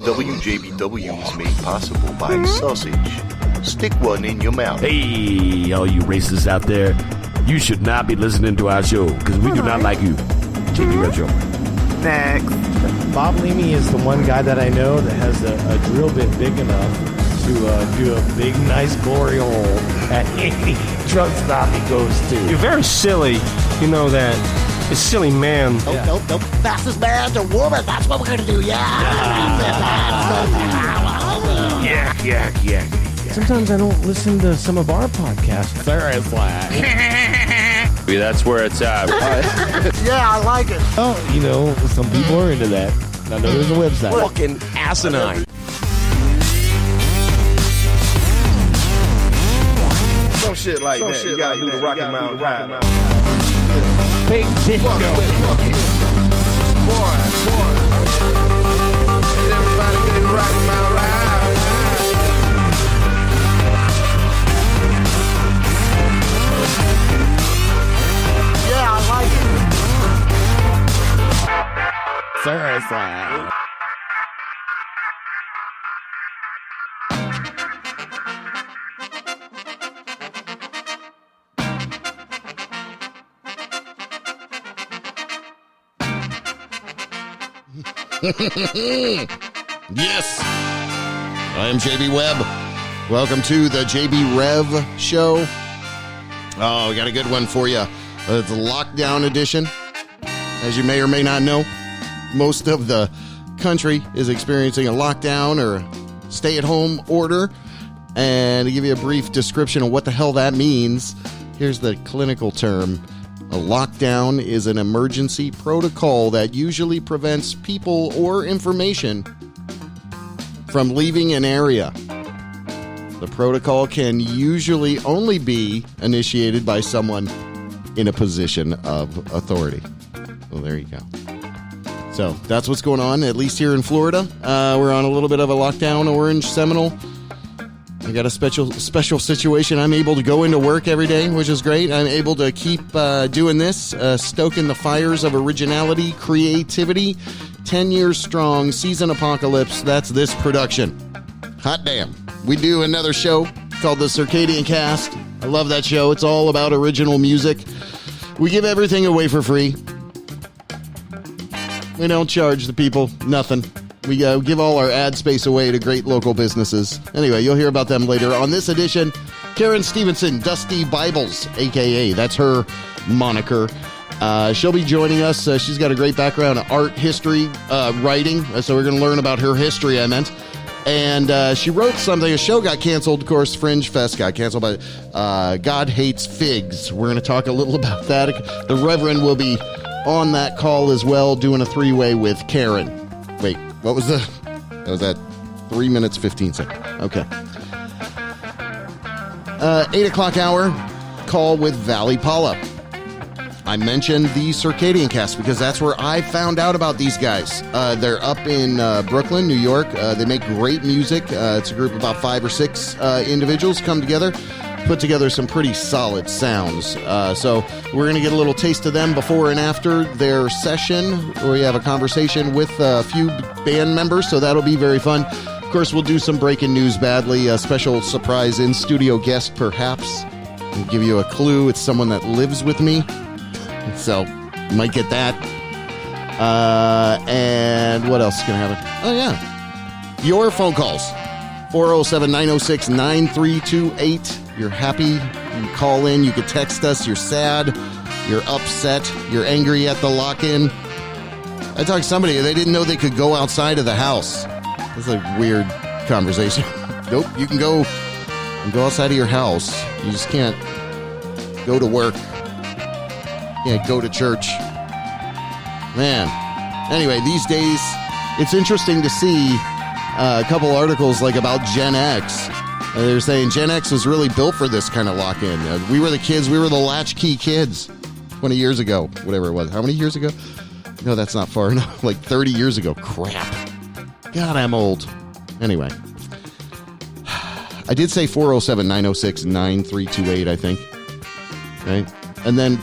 WJBW is made possible by sausage. Stick one in your mouth. Hey, all you racists out there, you should not be listening to our show because we do not like you. JB Retro. Next. Bob Leamy is the one guy that I know that has a drill bit big enough to do a big, nice, glory hole at any truck stop he goes to. You're very silly. You know that. A silly man. Nope. Fastest man to woman. That's what we're going to do. Yeah. Yeah. Sometimes I don't listen to some of our podcasts. That's where it's at. Yeah, I like it. Oh, some people are into that. I know there's a website. Fucking asinine. Some shit like that. You gotta do the Rocky Mountain High. Big disco. Boy. Everybody get in Rocky Mountain High. Yeah, I like it. Seriously. Yes, I am JB Webb. Welcome to the JB Rev Show. Oh, we got a good one for you. It's a lockdown edition. As you may or may not know, most of the country is experiencing a lockdown or stay-at-home order. And to give you a brief description of what the hell that means, here's the clinical term. A lockdown is an emergency protocol that usually prevents people or information from leaving an area. The protocol can usually only be initiated by someone in a position of authority. Well, there you go. So that's what's going on, at least here in Florida. We're on a little bit of a lockdown, Orange, Seminole. I got a special situation. I'm able to go into work every day, which is great. I'm able to keep doing this, stoking the fires of originality, creativity. 10 years strong, season apocalypse. That's this production. Hot damn. We do another show called the Circadian Cast. I love that show. It's all about original music. We give everything away for free. We don't charge the people nothing. We give all our ad space away to great local businesses. Anyway, you'll hear about them later. On this edition, Karen Stevenson, Dusty Bibles, a.k.a. That's her moniker. She'll be joining us. She's got a great background in art, history, writing. So we're going to learn about her history, I meant. And she wrote something. A show got canceled, of course. Fringe Fest got canceled, but God Hates Figs. We're going to talk a little about that. The Reverend will be on that call as well, doing a three-way with Karen. Wait, what was that was at 3 minutes, 15 seconds. Okay. 8 o'clock hour, call with Valipala. I mentioned the Circadian Cast because that's where I found out about these guys. They're up in Brooklyn, New York. They make great music. It's a group of about 5 or 6 individuals come together, put together some pretty solid sounds. So we're going to get a little taste of them before and after their session, where we have a conversation with a few band members, so that'll be very fun. Of course, we'll do some breaking news badly, a special surprise in-studio guest, perhaps. I'll give you a clue. It's someone that lives with me. So, you might get that. And what else is going to happen? Oh, yeah. Your phone calls. 407-906-9328. You're happy. You can call in. You can text us. You're sad. You're upset. You're angry at the lock-in. I talked to somebody. They didn't know they could go outside of the house. That's a weird conversation. Nope. You can go outside of your house. You just can't go to work. Can't go to church. Man. Anyway, these days, it's interesting to see a couple articles like about Gen X. They're saying Gen X was really built for this kind of lock-in. We were the kids. We were the latchkey kids 20 years ago. Whatever it was. How many years ago? No, that's not far enough. Like 30 years ago. Crap. God, I'm old. Anyway. I did say 407-906-9328, I think. Right? And then,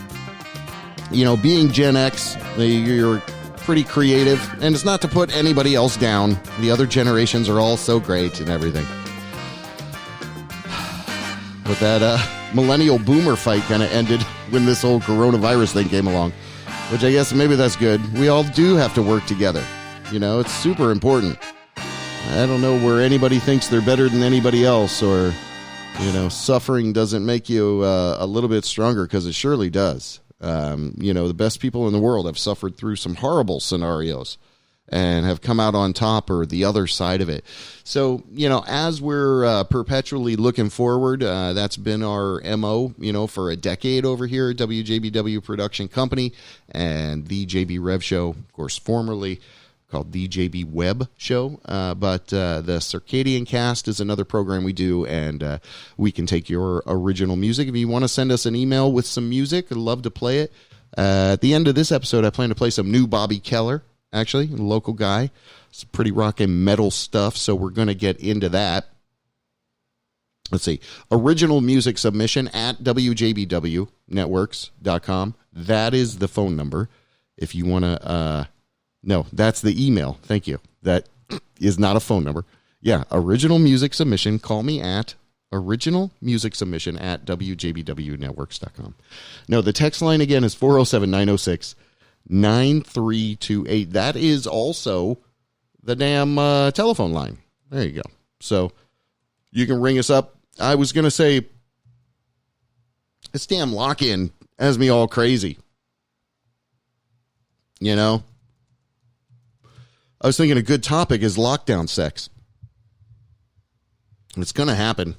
you know, being Gen X, you're pretty creative, and it's not to put anybody else down. The other generations are all so great and everything. But that millennial boomer fight kind of ended when this whole coronavirus thing came along, which I guess maybe that's good. We all do have to work together. You know, it's super important. I don't know where anybody thinks they're better than anybody else, or, you know, suffering doesn't make you a little bit stronger, because it surely does. You know, the best people in the world have suffered through some horrible scenarios and have come out on top or the other side of it. So, you know, as we're perpetually looking forward, that's been our MO, you know, for a decade over here at WJBW Production Company and the JB Rev Show, of course, formerly called the JB Web Show. But the Circadian Cast is another program we do, and we can take your original music. If you want to send us an email with some music, I'd love to play it. At the end of this episode, I plan to play some new Bobby Keller, actually, a local guy. It's pretty rockin' metal stuff, so we're going to get into that. Let's see. Original music submission at WJBWnetworks.com. That is the phone number. If you want to... No, that's the email. Thank you. That is not a phone number. Yeah, original music submission. Call me at original music submission at WJBWnetworks.com. No, the text line again is 407-906-9328. That is also the damn telephone line. There you go. So you can ring us up. I was going to say, this damn lock-in has me all crazy. You know? I was thinking a good topic is lockdown sex. It's going to happen.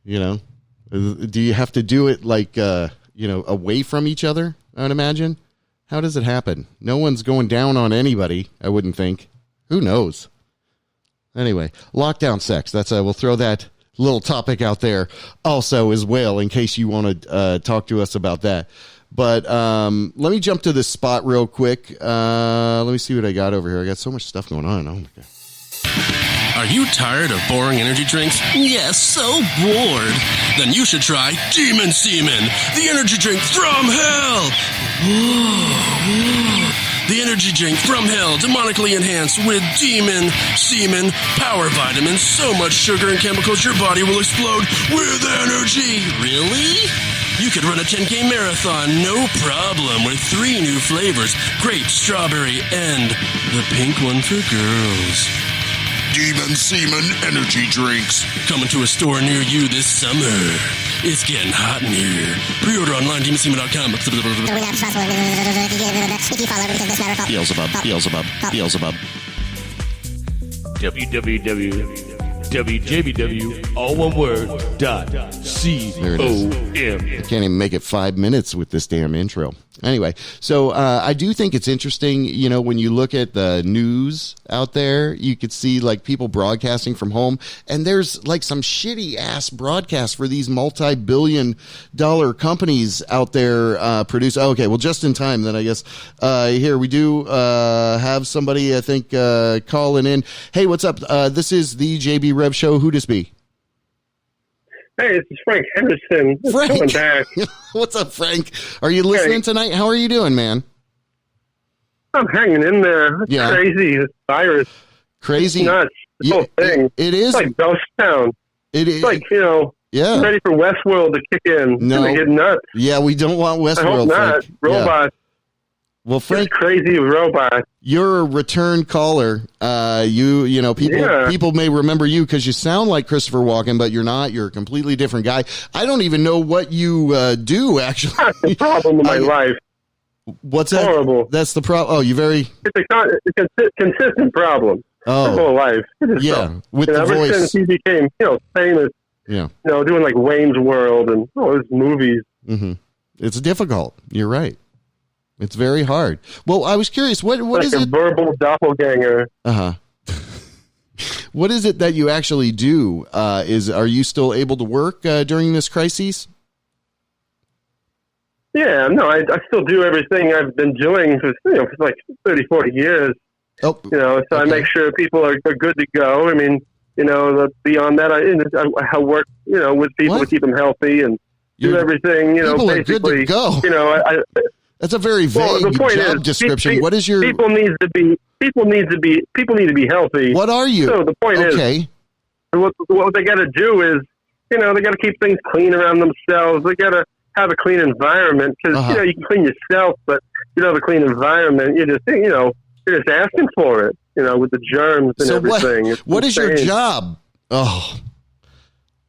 You know, do you have to do it like, you know, away from each other? I would imagine. How does it happen? No one's going down on anybody, I wouldn't think. Who knows? Anyway, lockdown sex. That's we'll throw that little topic out there also as well, in case you want to talk to us about that. But let me jump to this spot real quick. Let me see what I got over here. I got so much stuff going on. Oh my God. Are you tired of boring energy drinks? Yes, so bored. Then you should try Demon Semen, the energy drink from hell. The energy drink from hell, demonically enhanced with demon, semen, power vitamins, so much sugar and chemicals your body will explode with energy. Really? You could run a 10K marathon, no problem, with 3 new flavors, grape, strawberry, and the pink one for girls. Demon Semen energy drinks. Coming to a store near you this summer. It's getting hot in here. Pre-order online, demonsemen.com. Beelzebub. WWW, all one word, .com. I can't even make it 5 minutes with this damn intro. Anyway, so I do think it's interesting, you know, when you look at the news out there, you could see like people broadcasting from home, and there's like some shitty ass broadcasts for these multi-billion-dollar companies out there produce. Oh, okay, well, just in time then, I guess. Here we do have somebody, I think, calling in. Hey, what's up? This is the JB Rev Show. Who this be? Hey, this is Frank Henderson. Frank. Coming back. What's up, Frank? Are you listening tonight? How are you doing, man? I'm hanging in there. It's Yeah. crazy. This virus. Crazy. It's nuts. The Yeah, whole thing. it is. It's like ghost town. It is. It's like, you know, Yeah. ready for Westworld to kick in. No. It's get nuts. Yeah, we don't want I Westworld, hope not. Frank. Robots. Yeah. Well, Frank, It's crazy with robots. you're a return caller. You know, people may remember you because you sound like Christopher Walken, but you're not. You're a completely different guy. I don't even know what you do, actually. That's the problem in my life. What's that? Horrible. That's the problem. Oh, you very... It's a consistent problem. Oh. My whole life. Yeah, with the ever voice. since he became, you know, famous, Yeah. you know, doing like Wayne's World and all those movies. Mm-hmm. It's difficult. You're right. It's very hard. Well, I was curious. What like is a it? verbal doppelganger. Uh-huh. What is it that you actually do? Are you still able to work during this crisis? Yeah, no, I still do everything I've been doing for, you know, for like 30, 40 years. Oh, you know, so okay. I make sure people are good to go. I mean, you know, beyond that, I work, you know, with people What? to keep them healthy and do You're- everything, you know, people are good to basically, go. you know, That's a very vague job description. What is your people need to be healthy. What are you? So the point is, what they got to do is, they got to keep things clean around themselves. They got to have a clean environment because you can clean yourself, but you don't have a clean environment. You're just asking for it. With the germs and everything. What is your job? Oh,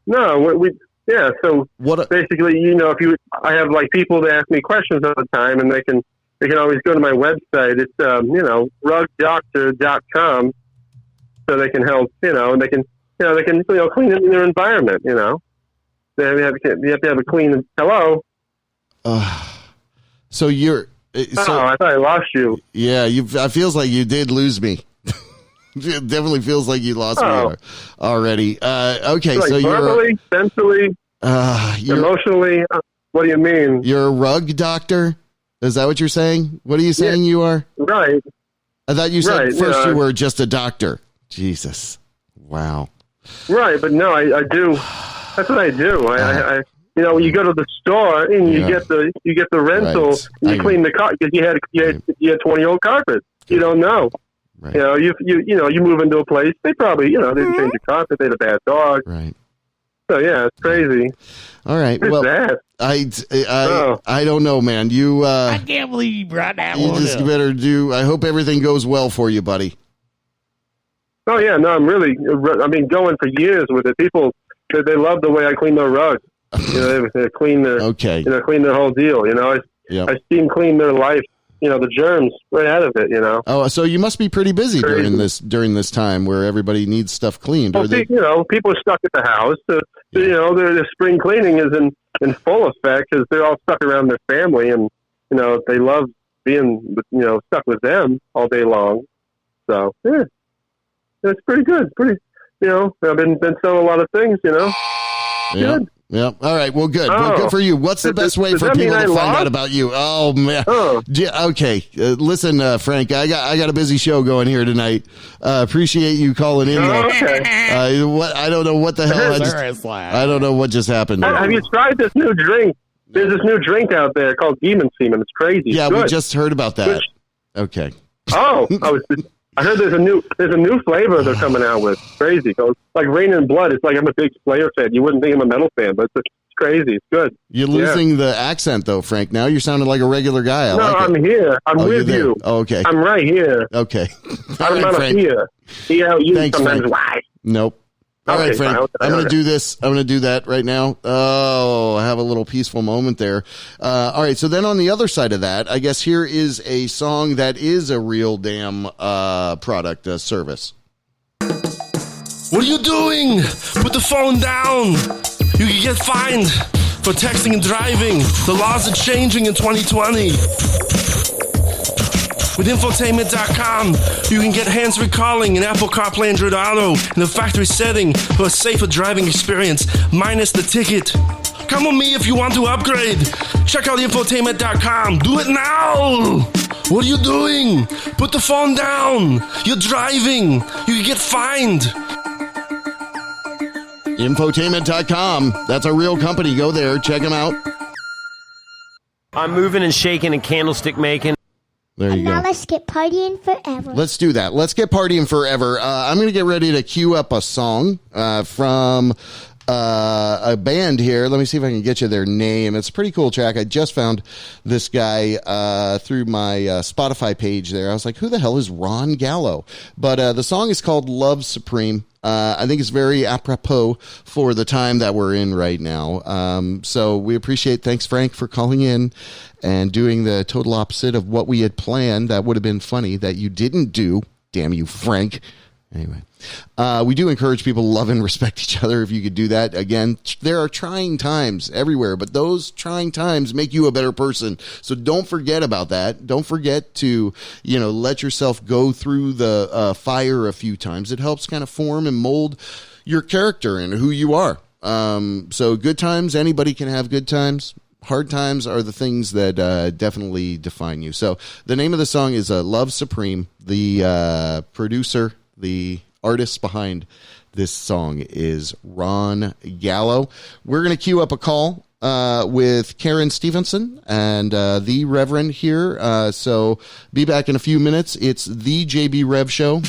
no, So basically, I have like people that ask me questions all the time, and they can always go to my website. It's rugdoctor.com, so they can help. And they can clean their environment. You have to have a clean. Hello. So you're. I thought I lost you. Yeah, it feels like you did lose me. It definitely feels like you lost me already. Okay, like so verbally, mentally, emotionally. What do you mean? You're a rug doctor? Is that what you're saying? What are you saying you are? Right. I thought you said first you were just a doctor. Jesus. Wow. Right, but no, I do. That's what I do. I when you go to the store and you get the rental, and you clean the car because you had 20-year-old carpet. You don't know. Right. You move into a place. They probably they didn't change the carpet. They had a bad dog. Right. So yeah, it's crazy. All right. What's that? I don't know, man. You. I can't believe you brought that one up. You just better do. I hope everything goes well for you, buddy. Oh yeah, no, I'm really. I've been going for years with it. People, they love the way I clean their rug. They clean their clean their whole deal. I steam clean their life. The germs right out of it. Oh, so you must be pretty busy during this time where everybody needs stuff cleaned. Well, people are stuck at the house. So, the spring cleaning is in full effect because they're all stuck around their family, and they love being stuck with them all day long. So yeah, it's pretty good. I've been selling a lot of things. Good. Yeah. All right. Well, good. Well, good for you. What's the best way for people to find out about you? Oh man. Okay. Listen, Frank. I got a busy show going here tonight. Appreciate you calling in. Okay. I don't know what the hell. I don't know what just happened. Have you tried this new drink? There's this new drink out there called Demon Semen. It's crazy. Yeah, we just heard about that. Okay. I heard there's a new flavor they're coming out with. Crazy. So it's like Rain and Blood. It's like I'm a big Slayer fan. You wouldn't think I'm a metal fan, but it's crazy. It's good. You're losing the accent, though, Frank. Now you're sounding like a regular guy. I'm here. I'm with you. Oh, okay. I'm right here. Okay. I'm not here. See how you sometimes lie. Nope. All right, Frank. I'm going to do this. I'm going to do that right now. Oh, I have a little peaceful moment there. All right. So then on the other side of that, I guess here is a song that is a real damn product, service. What are you doing? Put the phone down. You can get fined for texting and driving. The laws are changing in 2020. With infotainment.com, you can get hands-free calling and Apple CarPlay Android Auto in the factory setting for a safer driving experience, minus the ticket. Come with me if you want to upgrade. Check out infotainment.com. Do it now. What are you doing? Put the phone down. You're driving. You can get fined. Infotainment.com. That's a real company. Go there. Check them out. I'm moving and shaking and candlestick making. There you go. Now let's get partying forever. Let's do that. Let's get partying forever. I'm going to get ready to queue up a song from a band here. Let me see if I can get you their name. It's a pretty cool track. I just found this guy through my Spotify page there. I was like, who the hell is Ron Gallo? But the song is called Love Supreme. I think it's very apropos for the time that we're in right now. So we appreciate, thanks Frank for calling in and doing the total opposite of what we had planned. That would have been funny that you didn't do. Damn you, Frank. Anyway, we do encourage people to love and respect each other. If you could do that, again, there are trying times everywhere, but those trying times make you a better person. So don't forget about that. Don't forget to, let yourself go through the fire a few times. It helps kind of form and mold your character and who you are. So good times, anybody can have good times. Hard times are the things that definitely define you. So the name of the song is Love Supreme. The producer, the artist behind this song is Ron Gallo. We're going to queue up a call with Karen Stevenson and the Reverend here. So be back in a few minutes. It's the JB Rev Show.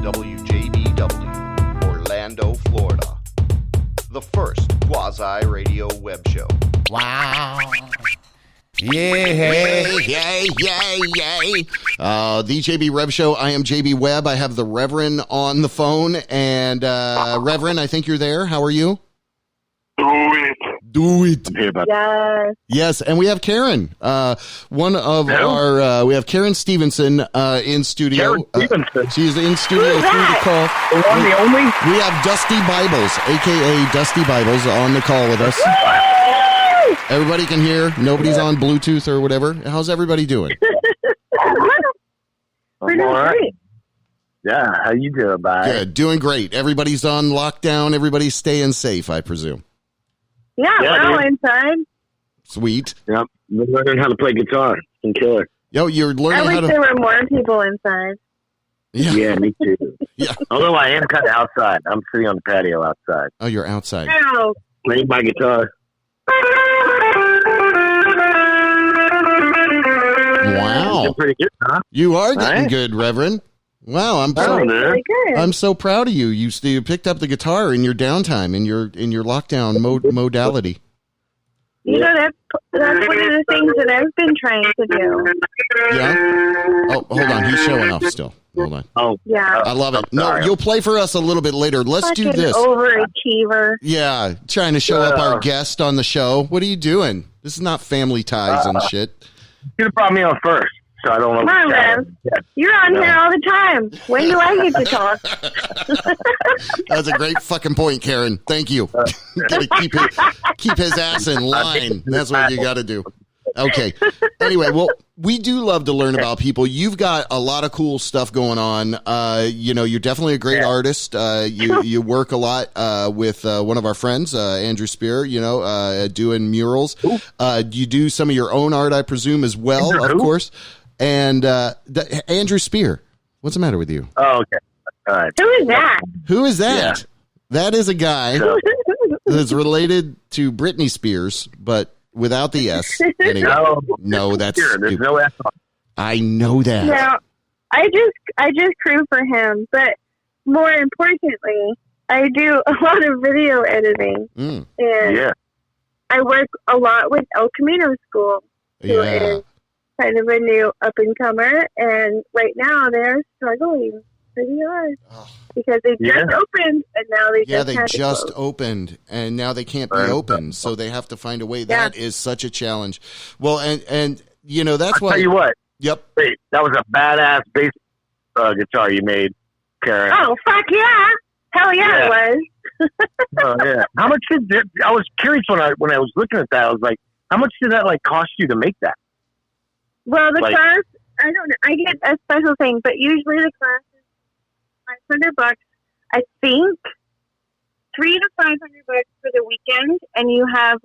WJBW, Orlando, Florida. The first quasi-radio web show. Wow. Yay, yay, yay, yay. The JB Rev Show. I am JB Webb. I have the Reverend on the phone. And, Reverend, I think you're there. How are you? Do it. I'm here, buddy. Yes. Yes, and we have Karen. One of our, we have Karen Stevenson in studio. Karen Stevenson. She's in studio through the call. The one, the only? We have Dusty Bibles, a.k.a. Dusty Bibles, on the call with us. Everybody can hear. Nobody's on Bluetooth or whatever. How's everybody doing? We're doing great. Yeah, how you doing, bud? Good, doing great. Everybody's on lockdown. Everybody's staying safe, I presume. Yeah, we're all inside. Sweet. Yep. We're learning how to play guitar and killer. Yo, you're I learning wish how to... there were more people inside. Yeah, me too. Yeah. Although I am kind of outside. I'm sitting on the patio outside. Oh, you're outside. Oh. Playing my guitar. Wow. You're pretty good, huh? You are getting Right? good, Reverend. Wow, I'm Really good. I'm so proud of you. You picked up the guitar in your downtime, in your lockdown modality. You know, that's one of the things that I've been trying to do. Yeah? Oh, hold on. He's showing off still. Hold on. Oh, Yeah. I love it. No, you'll play for us a little bit later. Let's do Fucking this. overachiever. Yeah, trying to show up our guest on the show. What are you doing? This is not family ties and shit. You could have brought me on first, so I don't know. Come on, man. You're on here all the time. When do I get to talk? That's a great fucking point, Karen. Thank you. Gotta keep his ass in line. That's what you got to do. Okay. Anyway, well, we do love to learn about people. You've got a lot of cool stuff going on. You're definitely a great artist. You work a lot with one of our friends, Andrew Spear, doing murals. You do some of your own art, I presume, as well, of course. And Andrew Spear, what's the matter with you? Oh, okay. All right. Who is that? Who is that? Yeah. That is a guy that's related to Britney Spears, but without the S. Anyway. No, that's There's stupid. no S on. I know that. No, I just crew for him, but more importantly, I do a lot of video editing, and I work a lot with El Camino School, who is kind of a new up-and-comer, and right now they're struggling pretty hard because they just opened, and now they just opened, and now they can't be open, so they have to find a way. That is such a challenge. Well, and that's why. Tell you what. Yep. Wait, that was a badass bass guitar you made, Karen. Oh, fuck yeah! Hell yeah, it was. Oh yeah. How much I was curious when I was looking at that. I was like, how much did that cost you to make that? Well, the class, I don't know. I get a special thing, but usually the class is $500. I think $300 to $500 for the weekend, and you have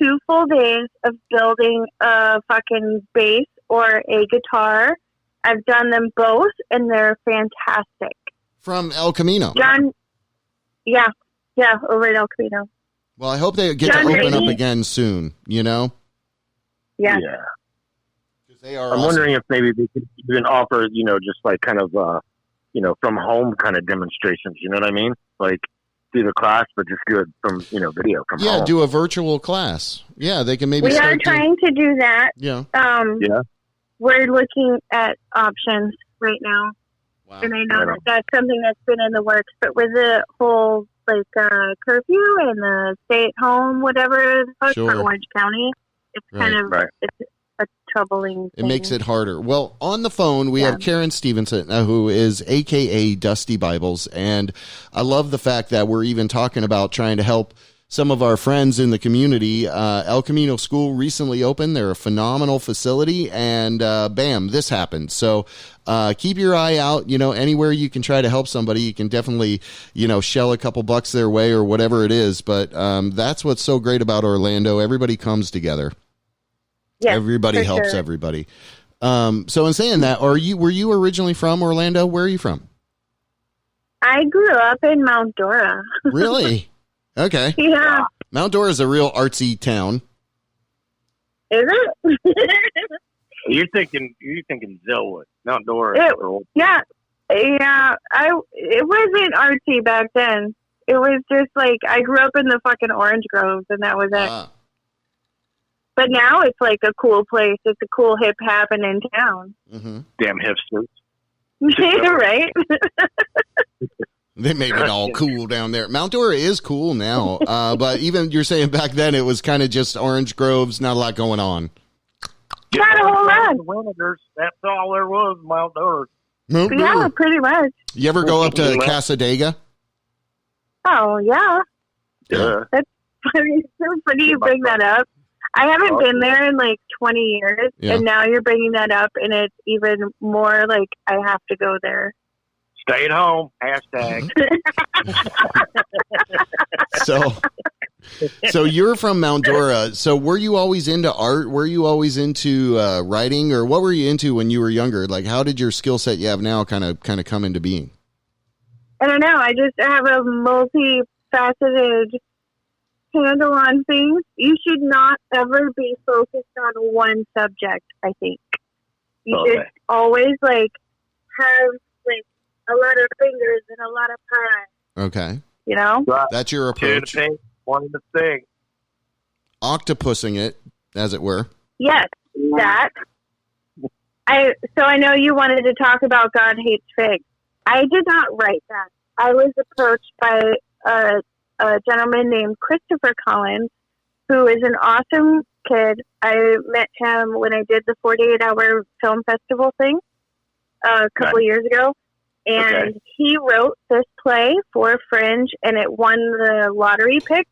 2 full days of building a fucking bass or a guitar. I've done them both, and they're fantastic. From El Camino. Yeah, over at El Camino. Well, I hope they get to open up again soon. Yeah. They are I'm awesome. wondering if maybe they could even offer, just kind of, from home kind of demonstrations. You know what I mean? Do the class, but just do it from, video from home. Yeah, do a virtual class. Yeah, they can maybe. We are trying to do that. Yeah. We're looking at options right now, and I know that's something that's been in the works. But with the whole curfew and the stay at home, whatever the fuck for Orange County, it's kind of it's a troubling thing. It makes it harder. Well, on the phone, we have Karen Stevenson, who is AKA Dusty Bibles. And I love the fact that we're even talking about trying to help some of our friends in the community. El Camino School recently opened. They're a phenomenal facility. And bam, this happened. So keep your eye out. Anywhere you can try to help somebody, you can definitely, shell a couple bucks their way or whatever it is. But that's what's so great about Orlando. Everybody comes together. Yeah, everybody helps everybody. So in saying that, were you originally from Orlando? Where are you from? I grew up in Mount Dora. Really? Okay. Yeah. Mount Dora is a real artsy town. Is it? You're thinking Zellwood, Mount Dora. Yeah. It wasn't artsy back then. It was just I grew up in the fucking orange groves, and that was it. But now it's a cool place. It's a cool hip happening town. Mm-hmm. Damn hipsters. Right? They made it all cool down there. Mount Dora is cool now. But even you're saying back then it was kind of just orange groves, not a lot going on. Not a whole lot. That's all there was, Mount Dora. Yeah, pretty much. You ever go up to Casadega? Oh, yeah. Yeah. That's funny. So funny you bring that up. I haven't been there in 20 years, and now you're bringing that up, and it's even more I have to go there. Stay at home. Hashtag. So you're from Mount Dora. So were you always into art? Were you always into writing, or what were you into when you were younger? How did your skill set you have now kind of come into being? I don't know. I just have a multifaceted handle on things. You should not ever be focused on one subject, I think. You should always have a lot of fingers and a lot of pie. Okay. You know? That's your approach. One to sing. octopusing it, as it were. Yes, that. So I know you wanted to talk about God Hates Figs. I did not write that. I was approached by a gentleman named Christopher Collins, who is an awesome kid. I met him when I did the 48-hour film festival thing a couple years ago. And he wrote this play for Fringe, and it won the lottery pick.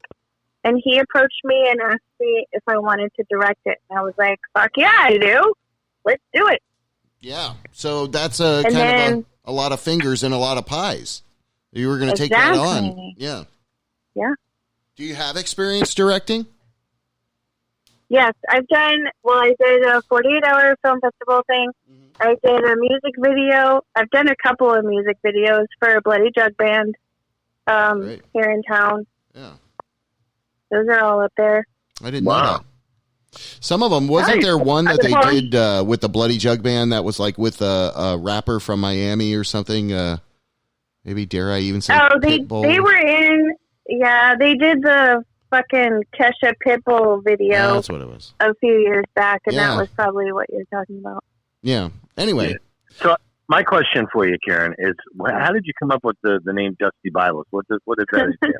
And he approached me and asked me if I wanted to direct it. And I was like, fuck yeah, I do. Let's do it. Yeah. So that's a lot of fingers and a lot of pies. You were going to take that on. Yeah. Yeah. Do you have experience directing? Yes, I did a 48-hour film festival thing. I did a music video. I've done a couple of music videos for a Bloody Jug Band here in town. Yeah. Those are all up there. I didn't know that. Some of them, wasn't there one that they did with the Bloody Jug Band that was like with a rapper from Miami or something? Maybe dare I even say Pitbull? They were in, they did the fucking Kesha Pitbull video. Yeah, that's what it was. A few years back, and that was probably what you're talking about. Yeah. Anyway. So my question for you, Karen, is how did you come up with the name Dusty Bibles? What does that entail?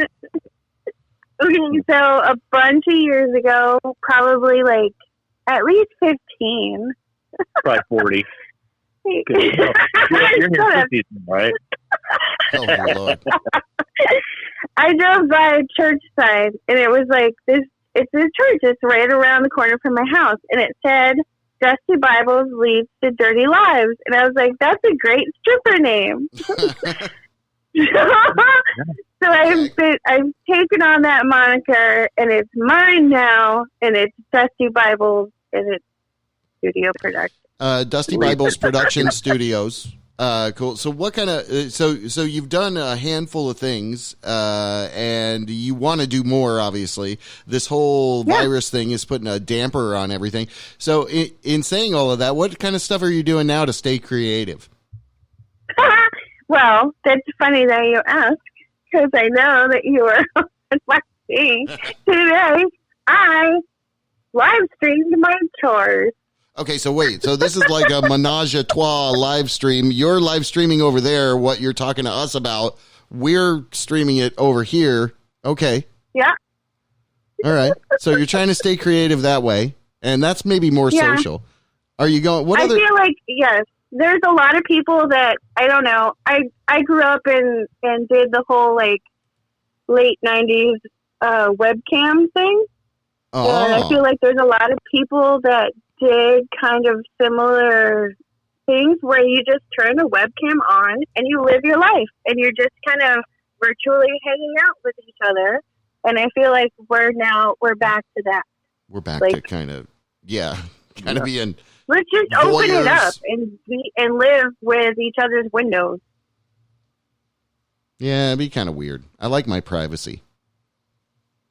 Okay, so a bunch of years ago, probably like at least 15. Probably 40. You're in your 50s, right? Oh, my Lord. I drove by a church sign, and it was like this. It's this church. It's right around the corner from my house, and it said, "Dusty Bibles leads to dirty lives." And I was like, "That's a great stripper name." So I've taken on that moniker, and it's mine now, and it's Dusty Bibles, and it's studio production. Dusty Bibles Production Studios. Cool. So what kind of so you've done a handful of things, and you want to do more. Obviously, this whole virus thing is putting a damper on everything. So in saying all of that, what kind of stuff are you doing now to stay creative? Well, that's funny that you ask, because I know that you were watching today. I live streamed my chores. Okay, so wait. So this is like a menage a trois live stream. You're live streaming over there what you're talking to us about. We're streaming it over here. Okay. Yeah. All right. So you're trying to stay creative that way, and that's maybe more social. Are you going? I feel like, yes. There's a lot of people that, I don't know, I grew up and did the whole, like, late 90s webcam thing. Oh. And I feel like there's a lot of people that did kind of similar things where you just turn a webcam on and you live your life. And you're just kind of virtually hanging out with each other. And I feel like we're back to that. We're back to kind of being... Let's just open it up and live with each other's windows. Yeah, it'd be kind of weird. I like my privacy.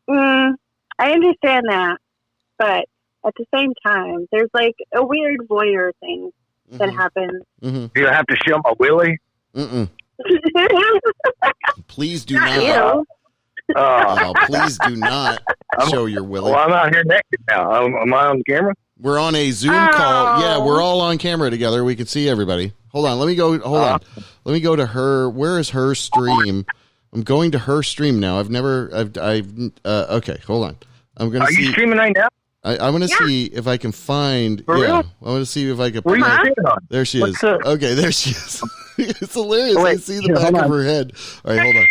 I understand that, but at the same time, there's like a weird voyeur thing that happens. Do you have to show my willy? Please do not. Oh, please do not show your willy. Well, I'm out here naked now. Am I on the camera? We're on a Zoom call. Yeah, we're all on camera together. We can see everybody. Hold on. Let me go to her. Where is her stream? I'm going to her stream now. Okay, hold on. I'm going to see. Are you streaming right now? I'm going to see if I can find. For real? I want to see if I can. Where are you streaming on? There she is. Okay, there she is. It's hilarious. I see the back of her head. All right, hold on.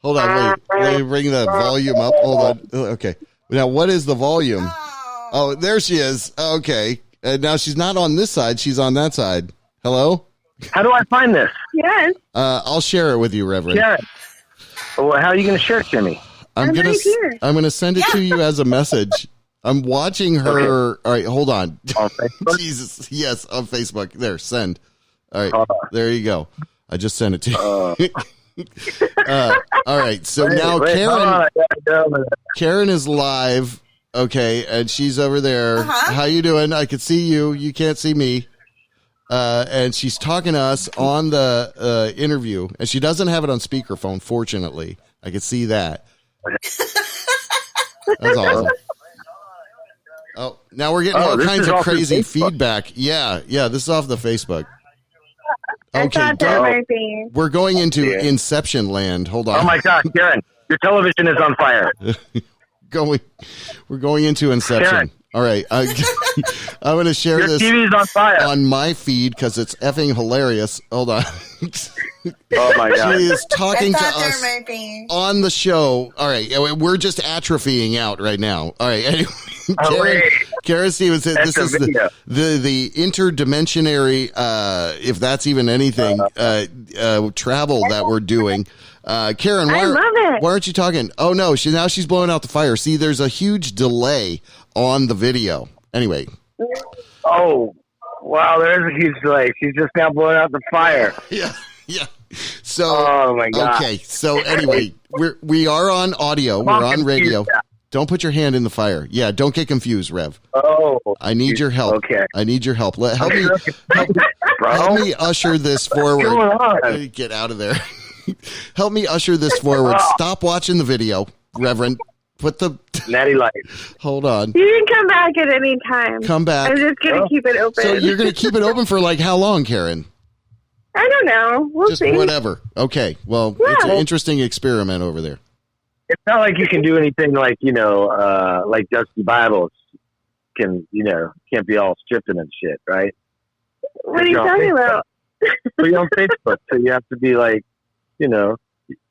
Hold on. Wait. Let me bring the volume up. Hold on. Okay. Now, what is the volume? Oh, there she is. Okay. Now she's not on this side. She's on that side. Hello? How do I find this? Yes. I'll share it with you, Reverend. Share it. Well, how are you going to share it to me? I'm going to send it to you as a message. I'm watching her. Okay. All right, hold on. On Facebook? Jesus. Yes, on Facebook. There, send. All right. There you go. I just sent it to you. All right. So now Karen is live. Okay, and she's over there. How you doing? I can see you. You can't see me. And she's talking to us on the interview, and she doesn't have it on speakerphone, fortunately. I can see that. That's awesome. Oh, now we're getting all this kinds is of off your crazy Facebook. feedback. Yeah, this is off the Facebook. I Okay, thought that might be. we're going into Inception land. Hold on. Oh my God, Karen, your television is on fire. We're going into Inception. Karen. All right, I'm going to share Your this TV's on fire. on my feed because it's effing hilarious. Hold on. Oh my God. She is talking to I thought there us might be. on the show. All right, we're just atrophying out right now. All right, anyway, Karen Stevens said this is the interdimensionary, if that's even anything, travel that we're doing. Karen, why aren't you talking? Oh no, she's blowing out the fire. See, there's a huge delay on the video. Anyway. Oh, wow, there is a huge delay. She's just now blowing out the fire. Yeah. So, oh my God. Okay. So anyway, we are on audio. We're on radio. Don't put your hand in the fire. Yeah. Don't get confused, Rev. Oh, I need your help. Okay. I need your help. Help me usher this forward. What's going on? Get out of there. Help me usher this forward. Stop watching the video, Reverend. Put the natty light. Hold on. You can come back at any time. Come back. I'm just going to keep it open. So you're going to keep it open for like how long, Karen? I don't know. We'll Just see. whatever. Okay. Well, it's an interesting experiment over there. It's not like you can do anything like, like Dusty Bibles can't be all stripping and shit, right? What are you talking about? Well, you're on Facebook, so you have to be like, you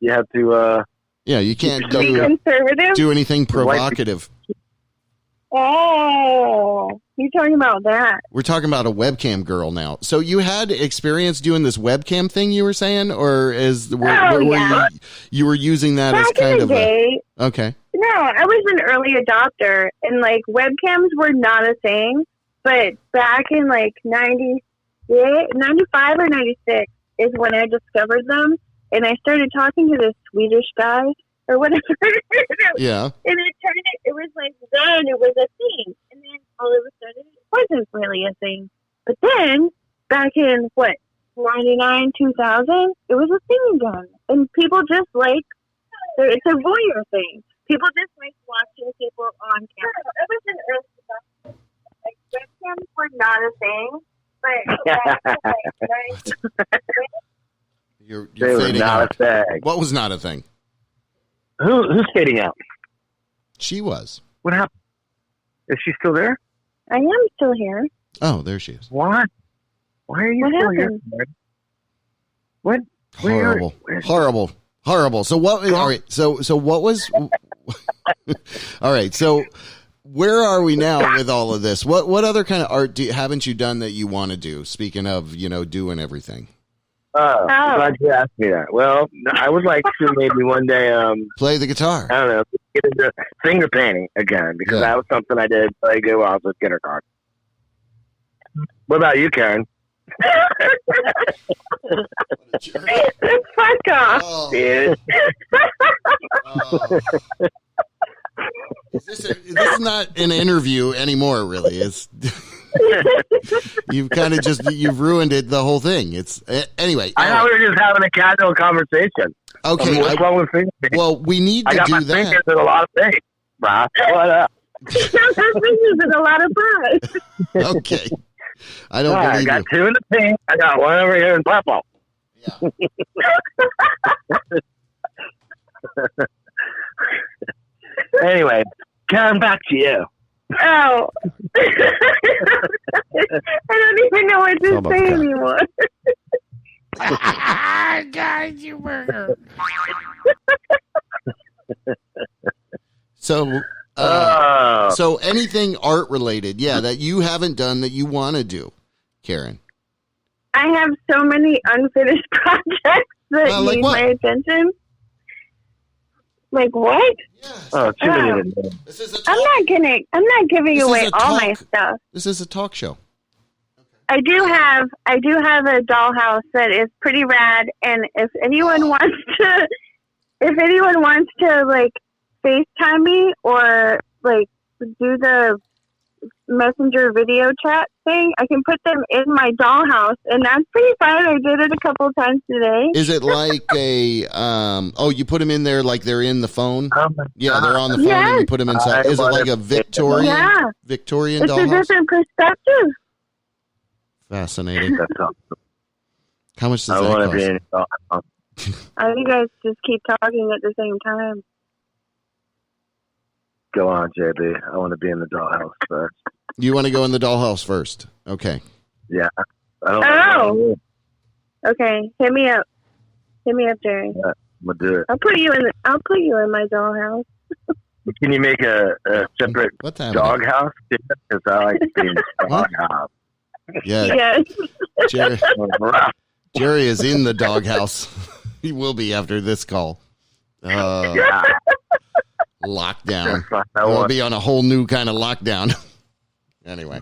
have to... Yeah, you can't do anything provocative. Oh, you're talking about that. We're talking about a webcam girl now. So you had experience doing this webcam thing you were saying, or you were using that back as kind in the day, okay. No, I was an early adopter, and like webcams were not a thing. But back in like 95 or 96 is when I discovered them, and I started talking to this Swedish guy or whatever. Yeah. And it was like then it was a thing, and then all of a sudden it wasn't really a thing. But then back in 99, 2000, it was a thing again, and people just like it's a voyeur thing. People just like watching people on camera. It was an early stuff. Like webcams were not a thing, but You're they were fading not out. a thing. What was not a thing? Who's fading out? She was. What happened? Is she still there? I am still here. Oh, there she is. What? Why are you What still happened? here? What? Horrible. So what? All right. So what was? All right. So where are we now with all of this? What other kind of art haven't you done that you want to do? Speaking of, doing everything. Oh, glad you asked me that. Well, I would like to maybe one day play the guitar. I don't know, get into finger painting again because that was something I did really good while I was with kindergarten. What about you, Karen? Fuck off, dude. This is not an interview anymore, really. It's you've kind of you've ruined it, the whole thing. It's anyway. I thought we were just having a casual conversation. Okay. What's wrong with finger painting? Well, we need to I got do my that. fingers in a lot of things, brah. What up? Fingers in a lot of pies. Okay. I don't I believe got you. 2 in the pink. I got 1 over here in purple. Yeah. Anyway, Karen, back to you. Oh. I don't even know what to say anymore. God, you burger. So, so anything art related, that you haven't done that you want to do, Karen? I have so many unfinished projects that like need what? my attention. Like what? Oh, too many of them. I'm not giving This is away a all talk- my stuff. This is a talk show. I do have a dollhouse that is pretty rad, and if anyone wants to like FaceTime me or like do the messenger video chat thing. I can put them in my dollhouse, and that's pretty fun. I did it a couple of times today. Is it like a you put them in there like they're in the phone? Yeah, they're on the phone and you put them inside. Is it like a Victorian It's dollhouse? a different perspective. Fascinating. That's awesome. How much does that cost? I think you guys just keep talking at the same time. Go on, JB. I want to be in the dollhouse first. You want to go in the dollhouse first? Okay. Yeah. I don't know. Okay. Hit me up, Jerry. Yeah, I'm gonna do it. I'll put you in my dollhouse. Can you make a separate doghouse? Because I like to be in the doghouse. Yeah. Yes. Jerry is in the doghouse. He will be after this call. Lockdown. We'll be on a whole new kind of lockdown. Anyway.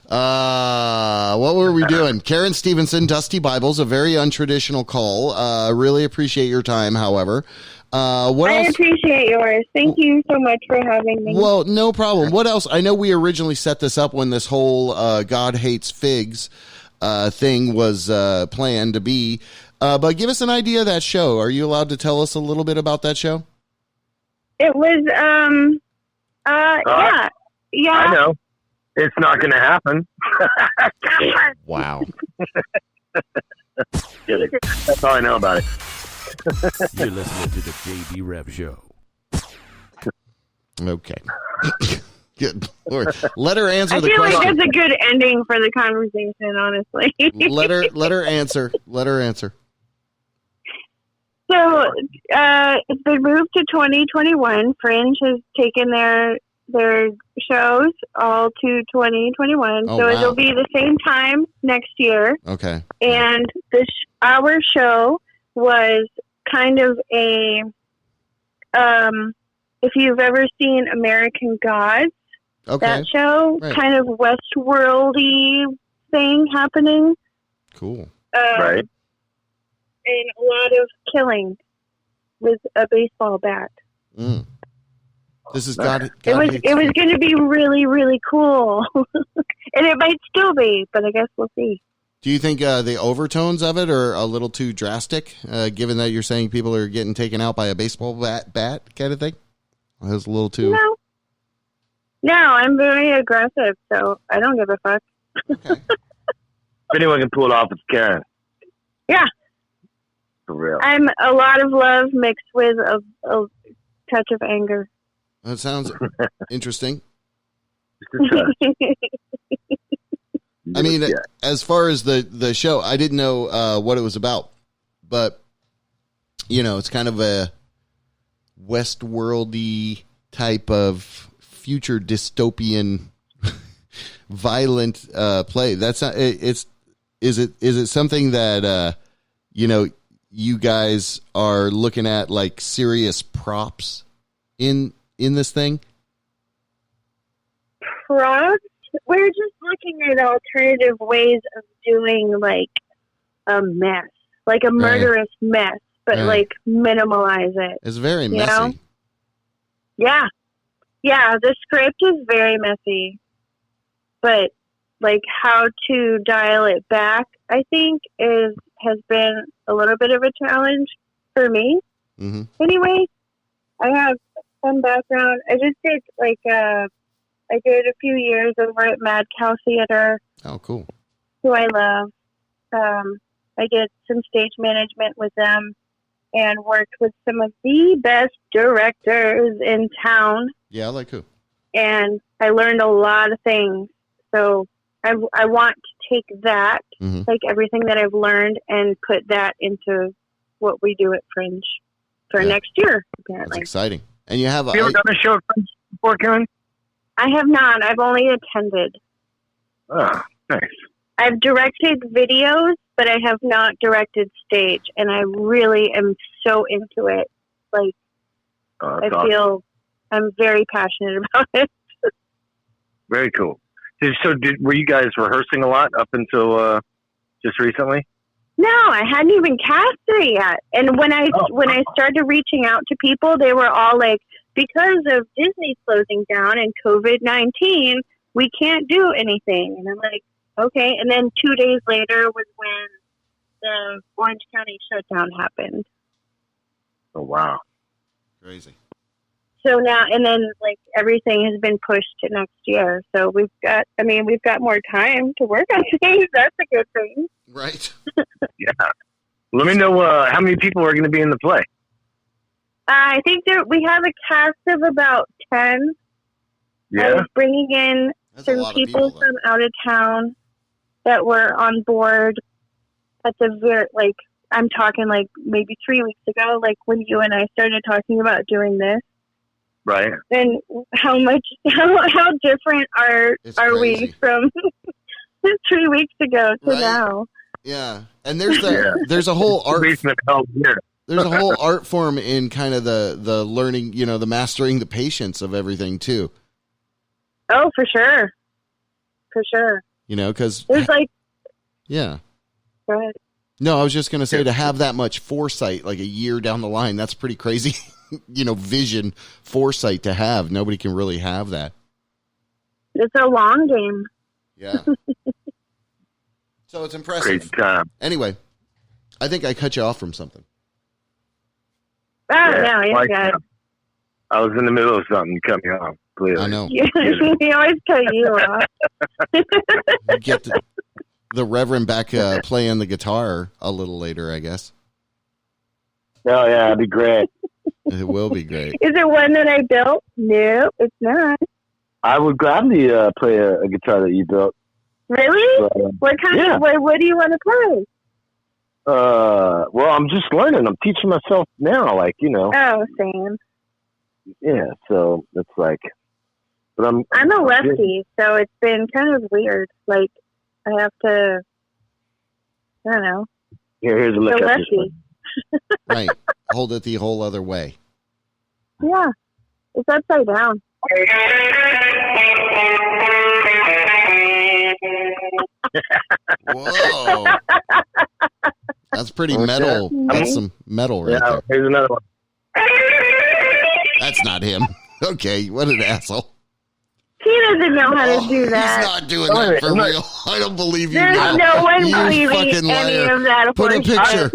What were we doing? Karen Stevenson, Dusty Bibles, a very untraditional call. Really appreciate your time, however. I appreciate yours. Thank you so much for having me. Well, no problem. What else? I know we originally set this up when this whole God Hates Figs thing was planned to be. But give us an idea of that show. Are you allowed to tell us a little bit about that show? It was, yeah. I know. It's not going to happen. Wow. That's all I know about it. You're listening to the JB Rev Show. Okay. Good Lord. Let her answer the question. I feel like that's a good ending for the conversation, honestly. Let her answer. Let her answer. So, it's been moved to 2021. Fringe has taken their shows all to 2021. Oh, so wow. it'll be the same time next year. Okay. And our show was kind of a, if you've ever seen American Gods, that show, kind of Westworld-y thing happening. Cool. Right. And a lot of killing with a baseball bat. Mm. This is God. It was going to be really, really cool, and it might still be, but I guess we'll see. Do you think the overtones of it are a little too drastic, given that you're saying people are getting taken out by a baseball bat kind of thing? It was a little too. No, I'm very aggressive, so I don't give a fuck. Okay. If anyone can pull it off, it's Karen. Yeah. For real. I'm a lot of love mixed with a touch of anger. That sounds interesting. I mean, as far as the show, I didn't know what it was about, but it's kind of a Westworld-y type of future dystopian, violent play. That's not. Is it something that you guys are looking at, like serious props in this thing? Props? We're just looking at alternative ways of doing like a mess, like a murderous mess, but like minimalize it. It's very messy. Yeah. Yeah, the script is very messy, but like how to dial it back, I think has been a little bit of a challenge for me. Mm-hmm. Anyway, I have some background. I just did I did a few years over at Mad Cow Theater. Oh, cool. Who I love. I did some stage management with them and worked with some of the best directors in town. Yeah, like who? And I learned a lot of things. So I want to take that, like everything that I've learned, and put that into what we do at Fringe for next year, apparently. That's exciting. And you have... Have you ever done a show at Fringe before, Karen? I have not. I've only attended. Oh, nice. I've directed videos, but I have not directed stage, and I really am so into it. Like, I feel I'm very passionate about it. Very cool. Were you guys rehearsing a lot up until just recently? No, I hadn't even cast it yet. And when I started reaching out to people, they were all like, because of Disney closing down and COVID-19, we can't do anything. And I'm like, okay. And then 2 days later was when the Orange County shutdown happened. Oh, wow. Crazy. So now, and then like everything has been pushed to next year. So we've got more time to work on things. That's a good thing. Right. Yeah. Let me know how many people are going to be in the play. I think we have a cast of about 10. Yeah. I was bringing in some people from out of town that were on board at the I'm talking like maybe 3 weeks ago, like when you and I started talking about doing this. Right. And how different are we from 3 weeks ago to now? Yeah. And there's a whole art. There's a whole art form in kind of the learning, the mastering the patience of everything too. Oh, for sure. For sure. Because there's yeah. Go ahead. No, I was just going to say to have that much foresight, like a year down the line, that's pretty crazy. Vision, foresight to have. Nobody can really have that. It's a long game. Yeah. So it's impressive. Crazy time. Anyway, I think I cut you off from something. Oh, no, you're good. I was in the middle of something. You cut me off. Clearly. I know. He always cut you off. Get the Reverend back playing the guitar a little later, I guess. Oh, yeah, it'd be great. It will be great. Is it one that I built? No, it's not. I would gladly play a guitar that you built. Really? What kind of? What do you want to play? Well, I'm just learning. I'm teaching myself now, Oh, same. Yeah, so it's like, but I'm a lefty, so it's been kind of weird. Like, I have to, I don't know. Here's a look at this one. Right. Hold it the whole other way. Yeah. It's upside down. Whoa. That's pretty metal. That's some metal right there. Here's another one. That's not him. Okay, what an asshole. He doesn't know how to do that. He's not doing that for real. I don't believe you. There's no one you believing any of that. Put a picture.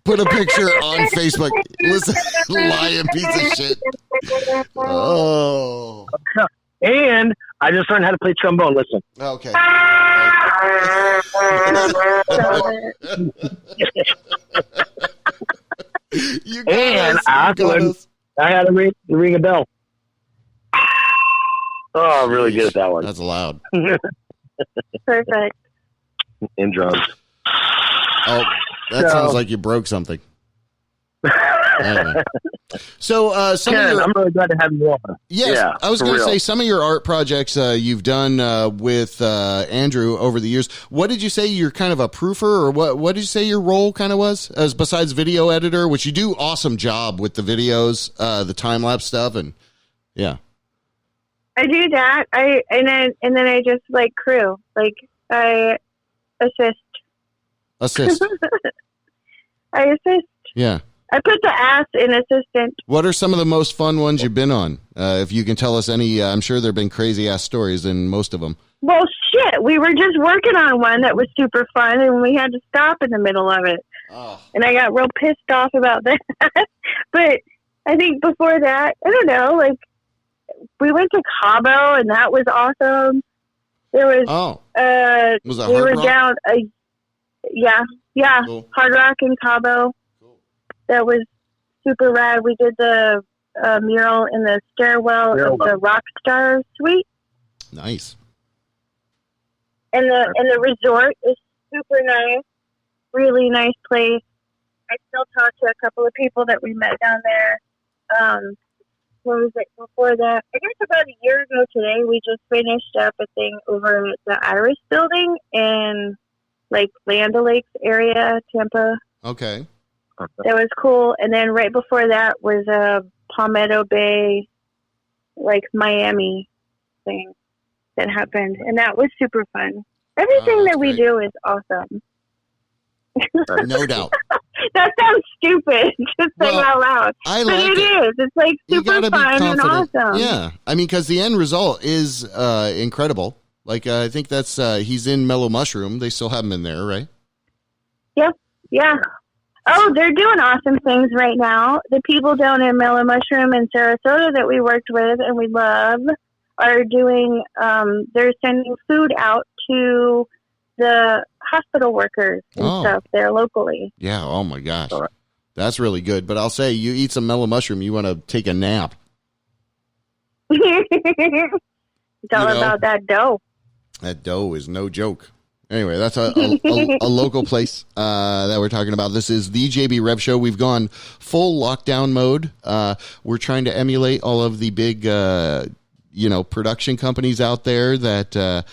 Put a picture on Facebook. Listen, lying piece of shit. Oh. And I just learned how to play trombone. Listen. Okay. You got and us. I had to ring a bell. Oh, I'm really good at that one. That's loud. Perfect. In drums. Oh, that sounds like you broke something. Anyway. So, I'm really glad to have you on. Yes, yeah, I was going to say some of your art projects you've done with Andrew over the years. What did you say you're kind of a proofer, or what did you say your role kind of was, as besides video editor, which you do awesome job with the videos, the time lapse stuff, and yeah. I do that. And then I just like crew. Like I assist. Assist. I assist. Yeah. I put the ass in assistant. What are some of the most fun ones you've been on? If you can tell us any, I'm sure there have been crazy ass stories in most of them. Well, shit. We were just working on one that was super fun, and we had to stop in the middle of it. Oh. And I got real pissed off about that. But I think before that, I don't know, like, we went to Cabo, and that was awesome. There was, was that we Hard were Rock? down, Cool. Hard Rock in Cabo. Cool. That was super rad. We did the mural in the stairwell of the Rockstar Suite. Nice. And the resort is super nice, really nice place. I still talk to a couple of people that we met down there. What was it before that? I guess about a year ago today, we just finished up a thing over at the Iris Building in like Land O'Lakes area, Tampa. Okay. That was cool. And then right before that was a Palmetto Bay, like Miami thing that happened. And that was super fun. Everything that we do is awesome. No doubt. That sounds stupid to say out loud. I but like it is. It's like super fun and awesome. Yeah. I mean, because the end result is incredible. Like, I think that's, he's in Mellow Mushroom. They still have him in there, right? Yep. Yeah. Oh, they're doing awesome things right now. The people down in Mellow Mushroom in Sarasota that we worked with and we love are doing, they're sending food out to the hospital workers and stuff there locally. Yeah. Oh, my gosh. That's really good. But I'll say, you eat some Mellow Mushroom, you want to take a nap. It's all about that dough. That dough is no joke. Anyway, that's a local place that we're talking about. This is the JB Rev Show. We've gone full lockdown mode. We're trying to emulate all of the big, production companies out there that,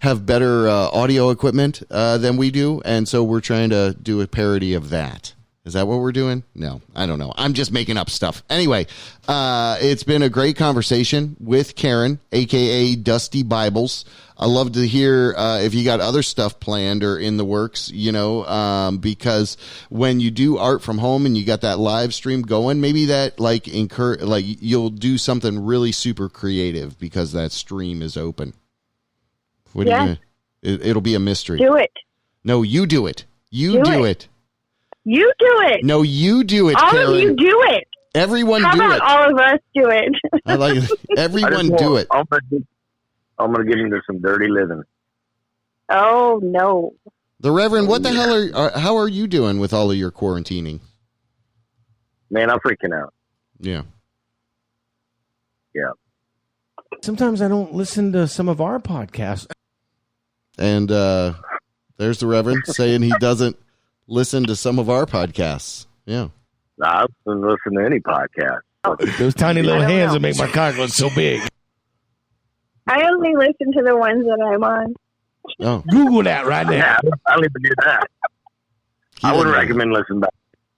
have better audio equipment than we do. And so we're trying to do a parody of that. Is that what we're doing? No, I don't know. I'm just making up stuff. Anyway, it's been a great conversation with Karen, a.k.a. Dusty Bibles. I love to hear if you got other stuff planned or in the works, because when you do art from home and you got that live stream going, maybe that you'll do something really super creative because that stream is open. What are you gonna, it'll be a mystery. Do it. No, you do it. You do it. You do it. No, you do it, all Karen. All of you do it. Everyone How do about it. all of us do it? I like it. Everyone do it. I'm going to get into some dirty living. Oh, no. The Reverend, what the hell how are you doing with all of your quarantining? Man, I'm freaking out. Yeah. Yeah. Sometimes I don't listen to some of our podcasts. And there's the Reverend saying he doesn't listen to some of our podcasts. Yeah. Nah, I don't listen to any podcast. Those tiny little hands that make my cock look so big. I only listen to the ones that I'm on. Oh. Google that right now. Yeah, I don't even do that. I wouldn't recommend listening back.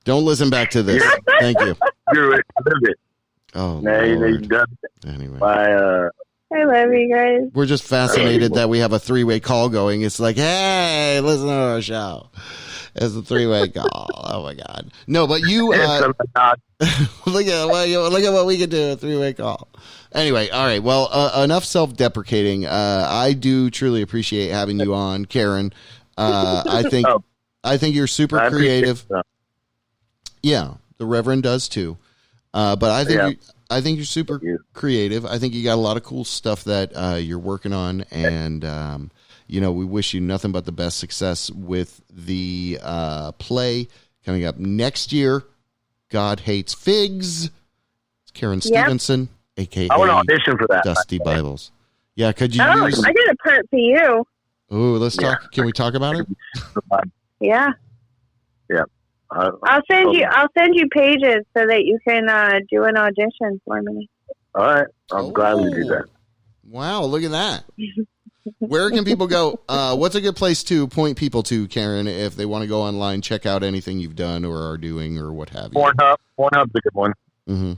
Don't listen back to this. Thank you. Do it. Live it. Oh, no, you've done it. Anyway. I love you guys. We're just fascinated that we have a three-way call going. It's like, hey, listen to our show. It's a three-way call. Oh, my God. No, but you look at what we can do, a three-way call. Anyway, all right. Well, enough self-deprecating. I do truly appreciate having you on, Karen. I think you're super creative. Yeah, the Reverend does too. But I think you're super creative. I think you got a lot of cool stuff that you're working on, and we wish you nothing but the best success with the play coming up next year. God Hates Figs. It's Karen Stevenson, a.k.a. I want to audition for that. Dusty Bibles. Yeah, could you use... I did a part for you. Oh, let's talk. Can we talk about it? Yeah. Yeah. I'll send you pages so that you can do an audition for me. All right. I'm glad we do that. Wow, look at that. Where can people go? What's a good place to point people to, Karen, if they want to go online, check out anything you've done or are doing or what have you? Pornhub's a good one. Mm-hmm.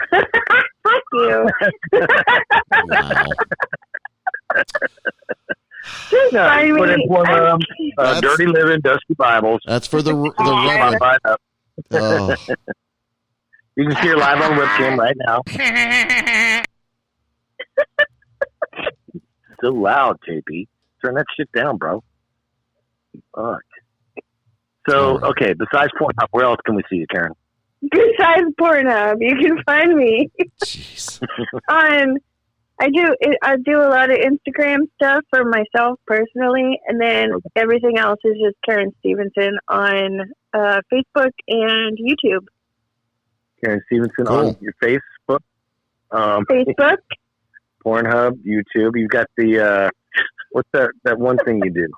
Fuck you. Wow. Just find Put in me. Pornhub, Dirty Living, Dusty Bibles. That's for the Reverend. Oh. You can see her live on webcam right now. So loud, JP. Turn that shit down, bro. Fuck. So, okay, besides Pornhub, where else can we see you, Karen? Besides Pornhub, you can find me Jeez. on. I do a lot of Instagram stuff for myself personally, and then everything else is just Karen Stevenson on Facebook and YouTube. Karen Stevenson on your Facebook. Facebook. Pornhub, YouTube. You've got the what's that one thing you do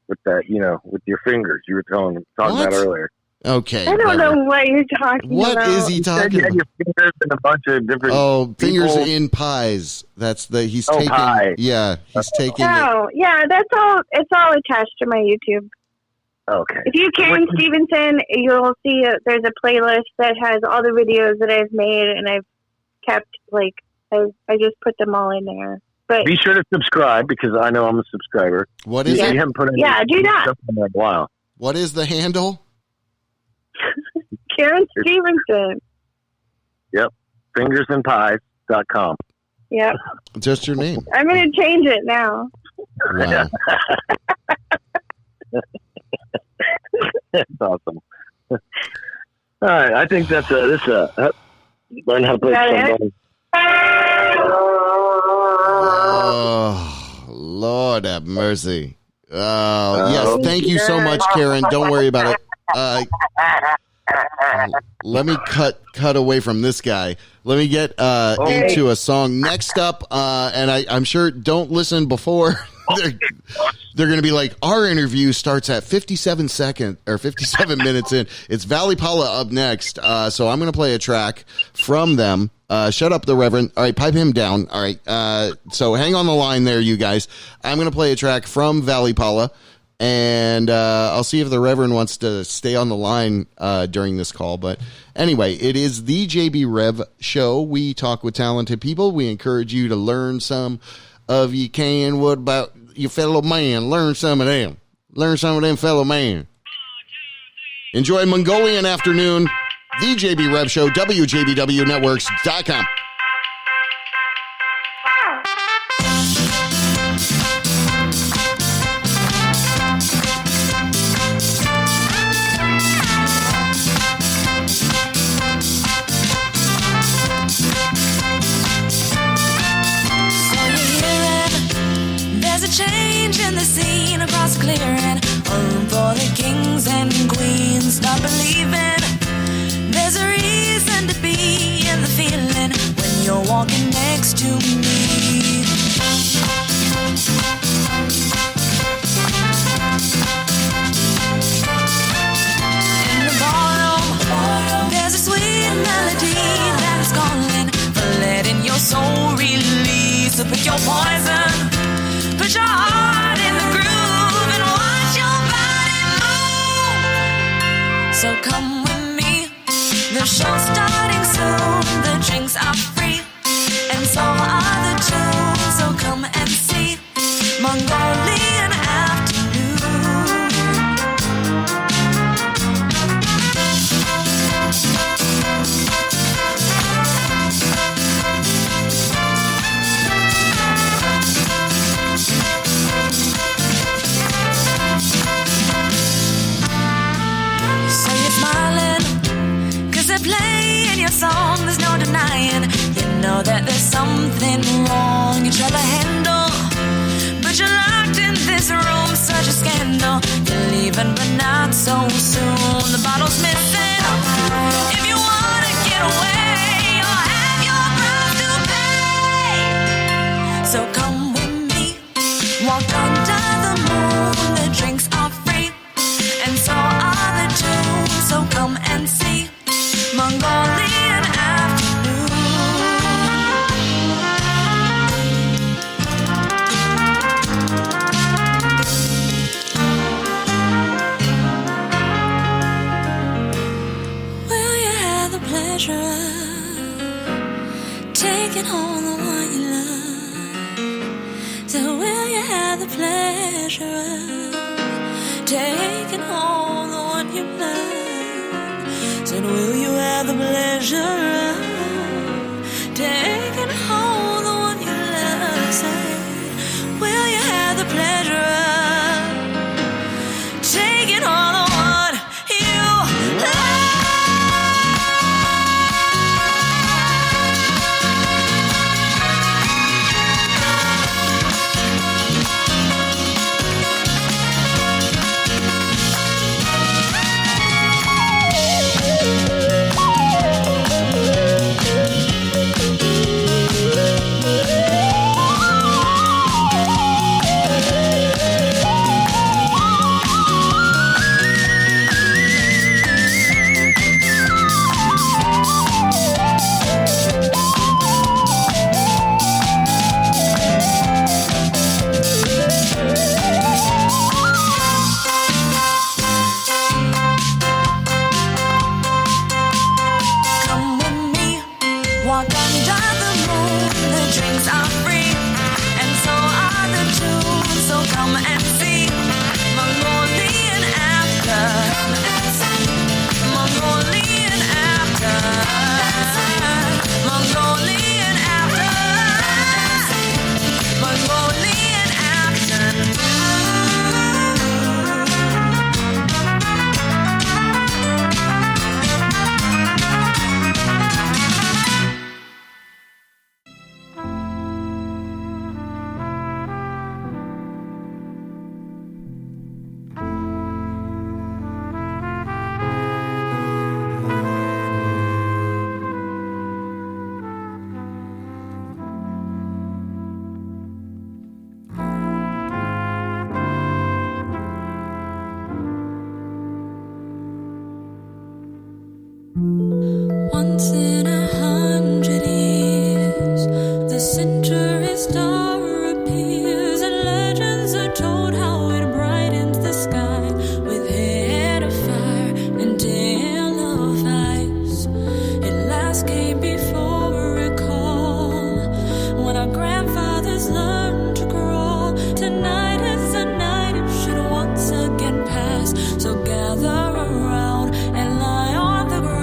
with that, with your fingers you were talking about earlier. Okay. I don't know what you're talking about. What is he talking about? Your fingers in a bunch of different fingers people. in pies. That's he's taking pie. Yeah, he's taking yeah, that's all. It's all attached to my YouTube. Okay. If you Karen Stevenson, you'll see there's a playlist that has all the videos that I've made, and I've kept I just put them all in there. But be sure to subscribe because I know I'm a subscriber. What is it? You haven't put any do that. stuff in a while. What is the handle? Karen Stevenson. Yep. fingersandpies.com. Yep. Just your name. I'm going to change it now. Wow. That's awesome. All right. I think that's learn how to play somebody. Oh, Lord have mercy. Yes, thank you so much, Karen. Don't worry about it. Let me cut away from this guy. Let me get into a song. Next up, and I'm sure don't listen before. They're going to be like, our interview starts at 57 minutes in. It's Valipala up next. So I'm going to play a track from them. Shut up, the Reverend. All right, pipe him down. All right. So hang on the line there, you guys. I'm going to play a track from Valipala, and I'll see if the Reverend wants to stay on the line during this call. But anyway, it is the JB Rev Show. We talk with talented people. We encourage you to learn some of you can. What about your fellow man? Learn some of them. Learn some of them fellow man. Enjoy Mongolian afternoon. The JB Rev Show, WJBW Networks.com. Change in the scene across clearing, a room for the kings and queens. Stop believing there's a reason to be in the feeling when you're walking next to me. In the ballroom, there's a sweet melody that is calling for letting your soul release. So pick your poison. Put your heart in the groove and watch your body move. So come with me, the show's starting soon. The drinks are free, and so are the tunes. So come and see Mongolian afternoon. They're playing your song, there's no denying. You know that there's something wrong you try to handle, but you're locked in this room, such a scandal. You're leaving but not so soon. The bottle's missing. If you wanna get away, you'll have your price to pay. So come with me, walk under the moon. The drinks are free, and so are the tunes. So come and see Mongolian afternoon. Will you have the pleasure of taking home the one you love? So will you have the pleasure of taking home the one you love? Said, will you have the pleasure of taking home the one you love? Said, will you have the pleasure of taking home the one you love? Come and see Mongolian after. Mongolian after. Mongolian after. Mongolian Once in 100 years, the century star appears, and legends are told how it brightens the sky with head of fire and tail of ice. It last came before recall, when our grandfathers learned to crawl. Tonight is the night it should once again pass, so gather around and lie on the ground.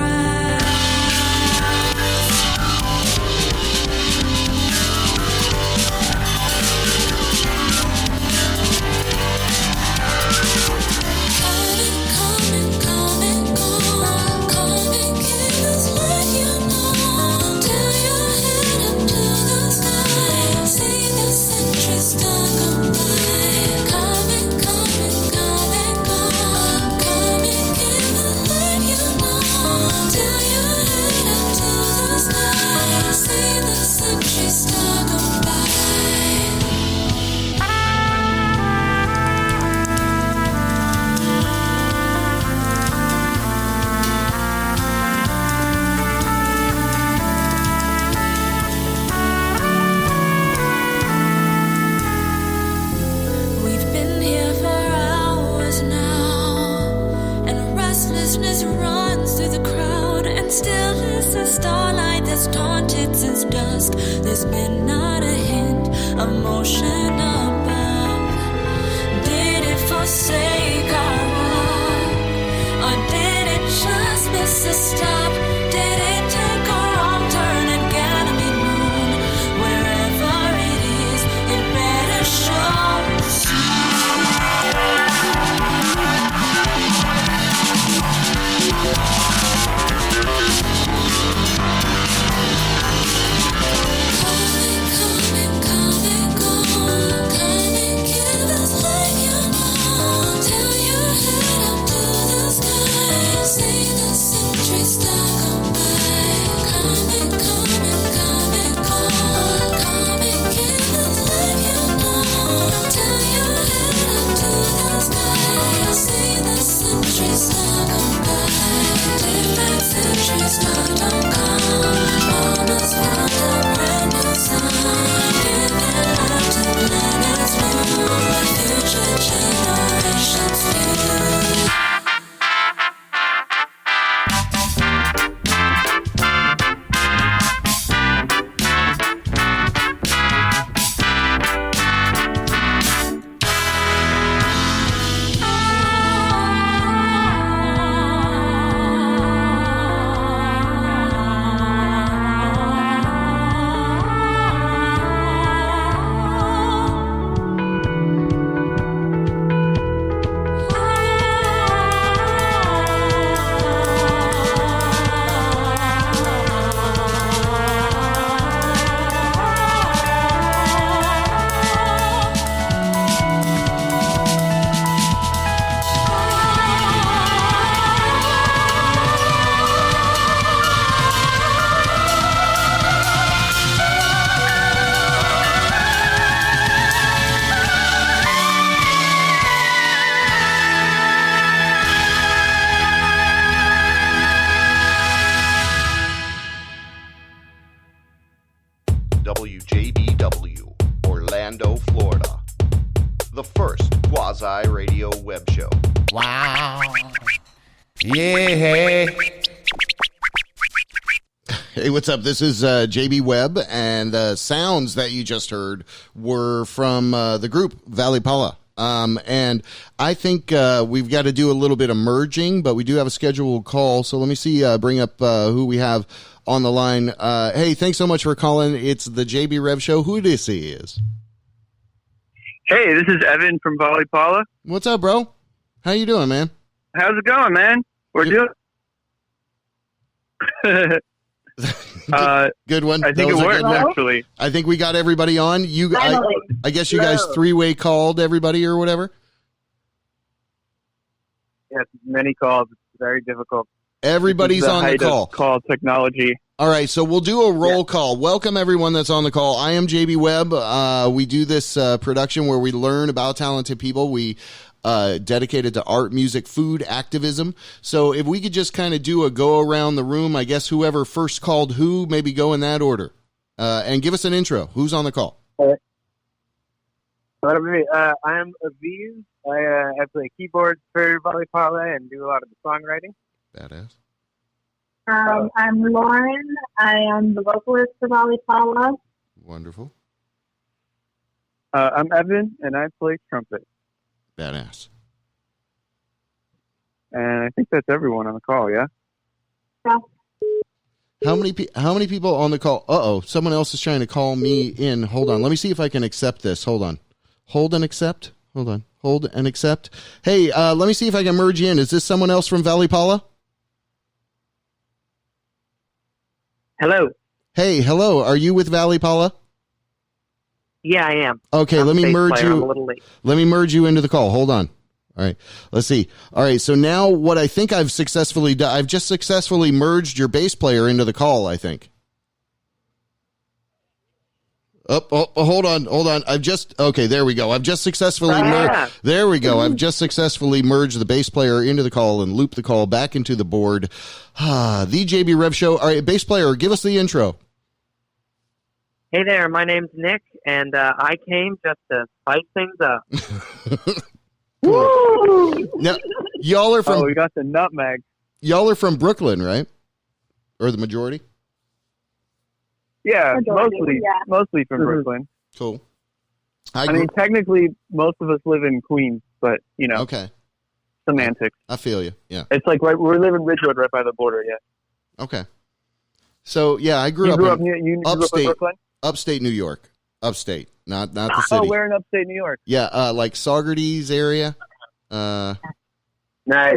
We've been here for hours now, and restlessness runs through the crowd, and still is the starlight that's taunted since dusk. There's been not a hint of motion above. Did it forsake our walk, or did it just miss a stop? Did it take a wrong turn at Ganymede Moon? Wherever it is, it better show WJBW, Orlando, Florida. The first quasi-radio web show. Wow. Yeah. Hey, what's up? This is JB Webb, and the sounds that you just heard were from the group Valipala. And I think we've got to do a little bit of merging, but we do have a scheduled call. So let me see, bring up who we have on the line. Hey, thanks so much for calling. It's the JB Rev Show. Who this is? Hey, this is Evan from Valipala. What's up, bro? How you doing, man? How's it going, man? We're doing... good one. I think it worked, actually. I think we got everybody on. I guess you guys three-way called everybody or whatever? Yes, many calls. It's very difficult. Everybody's on the call. Call technology. All right, so we'll do a roll call. Welcome, everyone that's on the call. I am JB Webb. We do this production where we learn about talented people. We dedicated to art, music, food, activism. So if we could just kind of do a go around the room, I guess whoever first called who, maybe go in that order. And give us an intro. Who's on the call? I am Aviv. I play keyboards for Valipala and do a lot of the songwriting. Badass. I'm Lauren. I am the vocalist for Valipala. Wonderful. I'm Evan, and I play trumpet. Badass. And I think that's everyone on the call, yeah? Yeah. How many people on the call? Uh-oh, someone else is trying to call me in. Hold on. Let me see if I can accept this. Hold on. Hold and accept. Hold on. Hold and accept. Hey, let me see if I can merge you in. Is this someone else from Valipala? Hello. Hey, hello. Are you with Valipala? Yeah, I am. Okay, let me merge you. I'm a little late. Let me merge you into the call. Hold on. All right, let's see. All right, so now what I think I've successfully done, I've just successfully merged your bass player into the call, I think. Hold on. Okay, there we go. I've just successfully there we go. I've just successfully merged the bass player into the call and looped the call back into the board. The JB Rev Show. All right, bass player, give us the intro. Hey there, my name's Nick, and I came just to spice things up. Woo! Now, y'all are from... Oh, we got the nutmeg. Y'all are from Brooklyn, right? Or the majority? Yeah, mostly from Brooklyn. Cool. I mean, technically, most of us live in Queens, but, you know. Okay. Semantics. I feel you, yeah. It's like, right, we live in Ridgewood, right by the border, yeah. Okay. So, yeah, I grew up in upstate, upstate New York. Upstate, not the city. Oh, where in upstate New York? Yeah, like Saugerties area. Nice,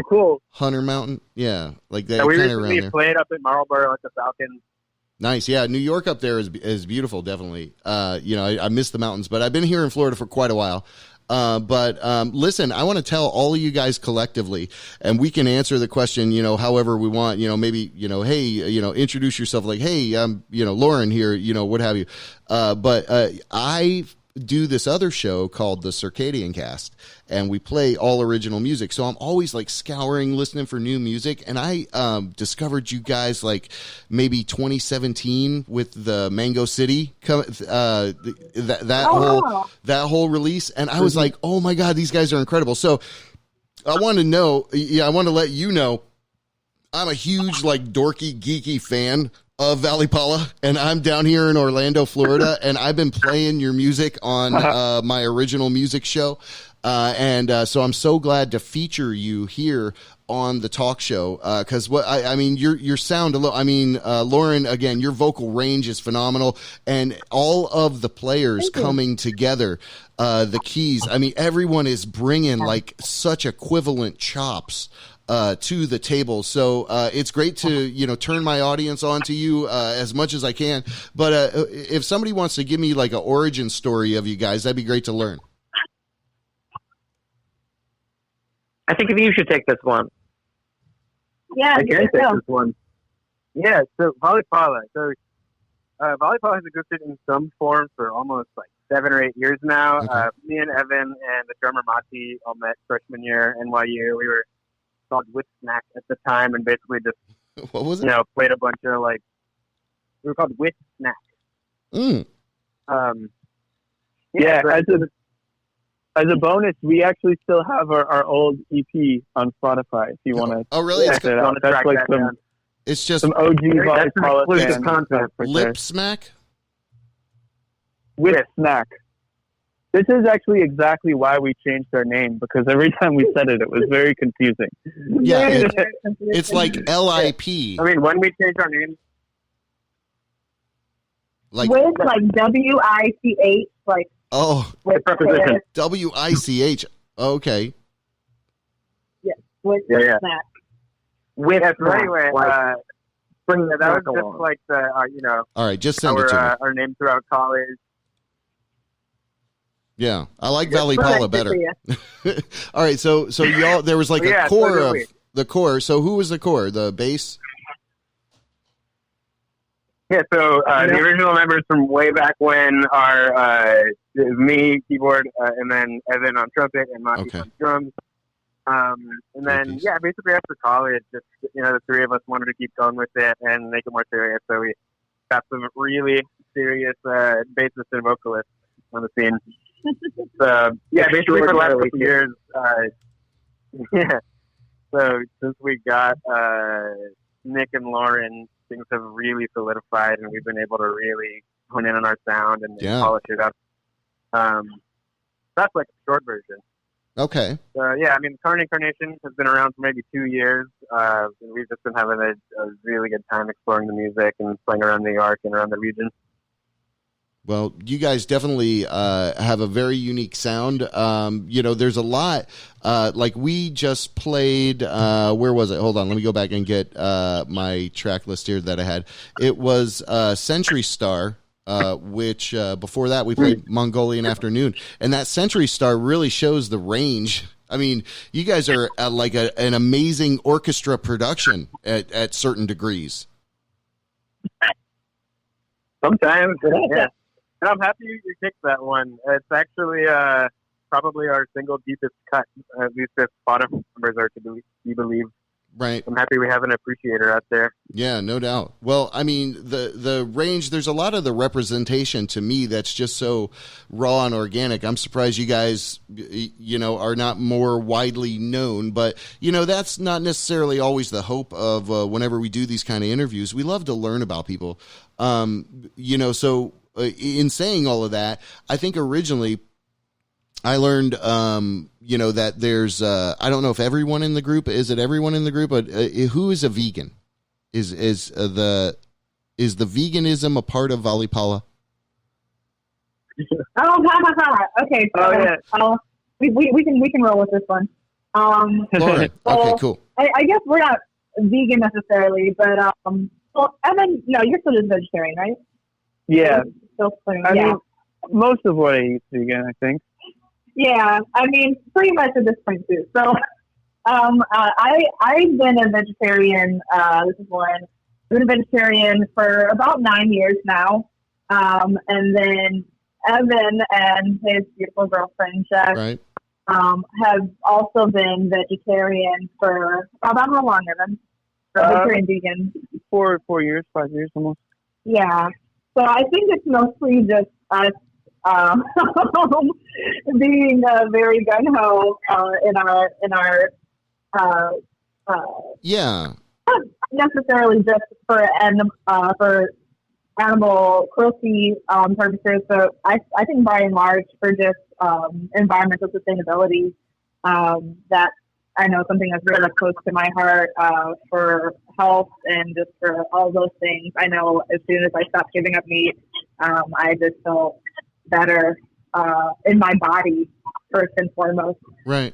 cool. Hunter Mountain, yeah, like that. Yeah, we kind of recently played up in Marlboro at the Falcons. Nice, yeah. New York up there is beautiful, definitely. You know, I miss the mountains, but I've been here in Florida for quite a while. But listen, I want to tell all of you guys collectively, and we can answer the question, you know, however we want, you know, maybe, you know, hey, you know, introduce yourself like, hey, I'm, you know, Lauren here, you know, what have you. But I do this other show called the Circadian Cast, and we play all original music. So I'm always like scouring, listening for new music. And I discovered you guys like maybe 2017 with the Mango City, that whole release. And I was like, oh my God, these guys are incredible. So I want to know, I want to let you know, I'm a huge like dorky, geeky fan of Valipala, and I'm down here in Orlando, Florida, and I've been playing your music on my original music show. So I'm so glad to feature you here on the talk show. Cause I mean, your sound alone, I mean, Lauren, again, your vocal range is phenomenal, and all of the players coming together, the keys, I mean, everyone is bringing like such equivalent chops to the table. So it's great to, you know, turn my audience on to you as much as I can. But if somebody wants to give me like an origin story of you guys, that'd be great to learn. I think you should take this one. Yeah, I can take this one. Yeah, so Valipala. So Valipala has existed in some form for almost like 7 or 8 years now. Okay. Me and Evan and the drummer Mati all met freshman year NYU. We were called With Snack at the time, and basically just what was it? You know, played a bunch of like, we were called With Snack. Yeah, as a bonus, we actually still have our old EP on Spotify. If you want to, oh really? Check it out. That's like it's just some OG Valipala content. Lip Smack. With Snack. This is actually exactly why we changed our name, because every time we said it, it was very confusing. Yeah, it's like LIP. I mean, when we changed our name, like with like WICH, like with preposition. WICH. Okay. Yeah, with Yeah. snack. With anyway, bring that was just like the All right, just send it to me. our name throughout college. Yeah, I like Valipala better. All right, so y'all, there was like a Yeah, core so of did we. the core. So who was the core? The bass? Yeah, so the original members from way back when are it was me, keyboard, and then Evan on trumpet and Monty on drums. And then, basically after college, just, the three of us wanted to keep going with it and make it more serious. So we got some really serious bassists and vocalists on the scene. So, basically for the last couple of years, so since we got Nick and Lauren, things have really solidified, and we've been able to really hone in on our sound and polish it up. That's like a short version. Okay. So, I mean, Current Incarnation has been around for maybe 2 years. And we've just been having a really good time exploring the music and playing around New York and around the region. Well, you guys definitely have a very unique sound. There's a lot. Like we just played, where was it? Hold on, let me go back and get my track list here that I had. It was Century Star, which before that we played Mongolian Afternoon. And that Century Star really shows the range. I mean, you guys are like an amazing orchestra production at certain degrees. Sometimes, yeah. And I'm happy you picked that one. It's actually probably our single deepest cut, at least as Spotify numbers are to be believed. Right. I'm happy we have an appreciator out there. Yeah, no doubt. Well, I mean, the range, there's a lot of the representation to me that's just so raw and organic. I'm surprised you guys, are not more widely known, but, that's not necessarily always the hope of whenever we do these kind of interviews. We love to learn about people. So in saying all of that, I think originally I learned, that there's, I don't know if everyone in the group, is it everyone in the group, but who is a vegan? Is the veganism a part of Valipala? Okay. So, we can roll with this one. Lauren, okay, cool. I guess we're not vegan necessarily, but, Evan, no, you're still just vegetarian, right? Yeah. I mean, most of what I eat is vegan, I think. Yeah, I mean, pretty much at this point too. So, I've been a vegetarian. This is Lauren. I've been a vegetarian for about 9 years now. And then Evan and his beautiful girlfriend Jess have also been vegetarian for about how long, Evan? Vegetarian, vegan. 4 years, 5 years almost. Yeah. So I think it's mostly just us being very gung ho in our not necessarily just for animal cruelty purposes. So I think by and large for just environmental sustainability, that I know something that's really close to my heart for health and just for all those things. I know as soon as I stopped giving up meat, I just felt better in my body first and foremost. Right.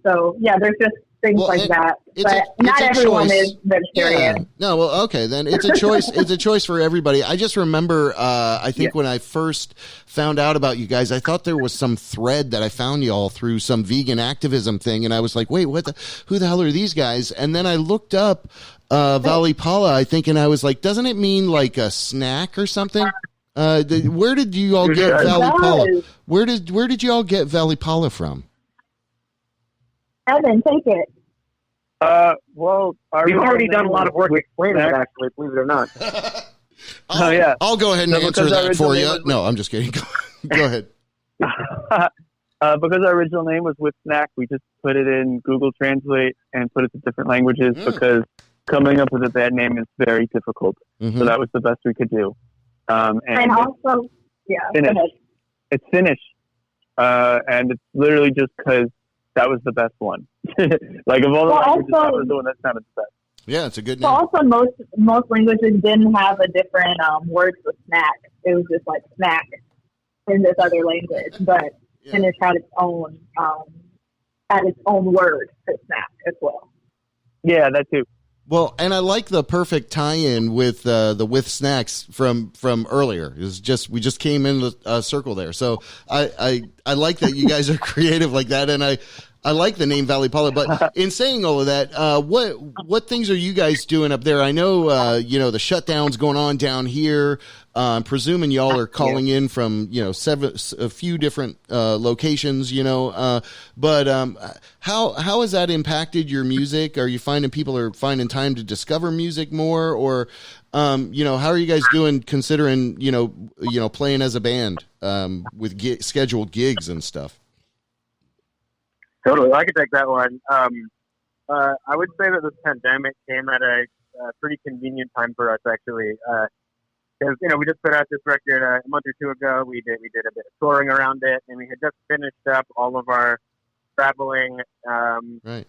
So yeah, there's just things like that. But not everyone is vegetarian. Yeah. No, well, okay, then it's a choice. It's a choice for everybody. I just remember, I think when I first found out about you guys, I thought there was some thread that I found y'all through some vegan activism thing, and I was like, wait, who the hell are these guys? And then I looked up Valipala, I think, and I was like, doesn't it mean like a snack or something? Where did you all get Valipala? Where did you all get Valipala from? Evan, take it. Well, we've already done a lot of work explaining it, actually, believe it or not. I'll go ahead and answer that for you. No, I'm just kidding. Go ahead. Because our original name was With Snack, we just put it in Google Translate and put it to different languages because coming up with a bad name is very difficult. Mm-hmm. So that was the best we could do. And also, Finnish. It's Finnish. and it's literally just because that was the best one. Like of all the languages, that was the one that sounded the best. Yeah, it's a good So name. also most languages didn't have a different word for snack. It was just like snack in this other language, but Finnish had its own word for snack as well. Yeah, that too. Well, and I like the perfect tie-in with the with snacks from earlier. It's just we just came in a circle there, so I like that you guys are creative like that, and I like the name Valipala. But in saying all of that, what things are you guys doing up there? I know the shutdown's going on down here. I'm presuming y'all are calling in from a few different locations. But how has that impacted your music? Are you finding people are finding time to discover music more, or how are you guys doing considering playing as a band with scheduled gigs and stuff? Totally, I could take that one. I would say that this pandemic came at a pretty convenient time for us, actually. Because we just put out this record a month or two ago. We did a bit of touring around it, and we had just finished up all of our traveling. Right.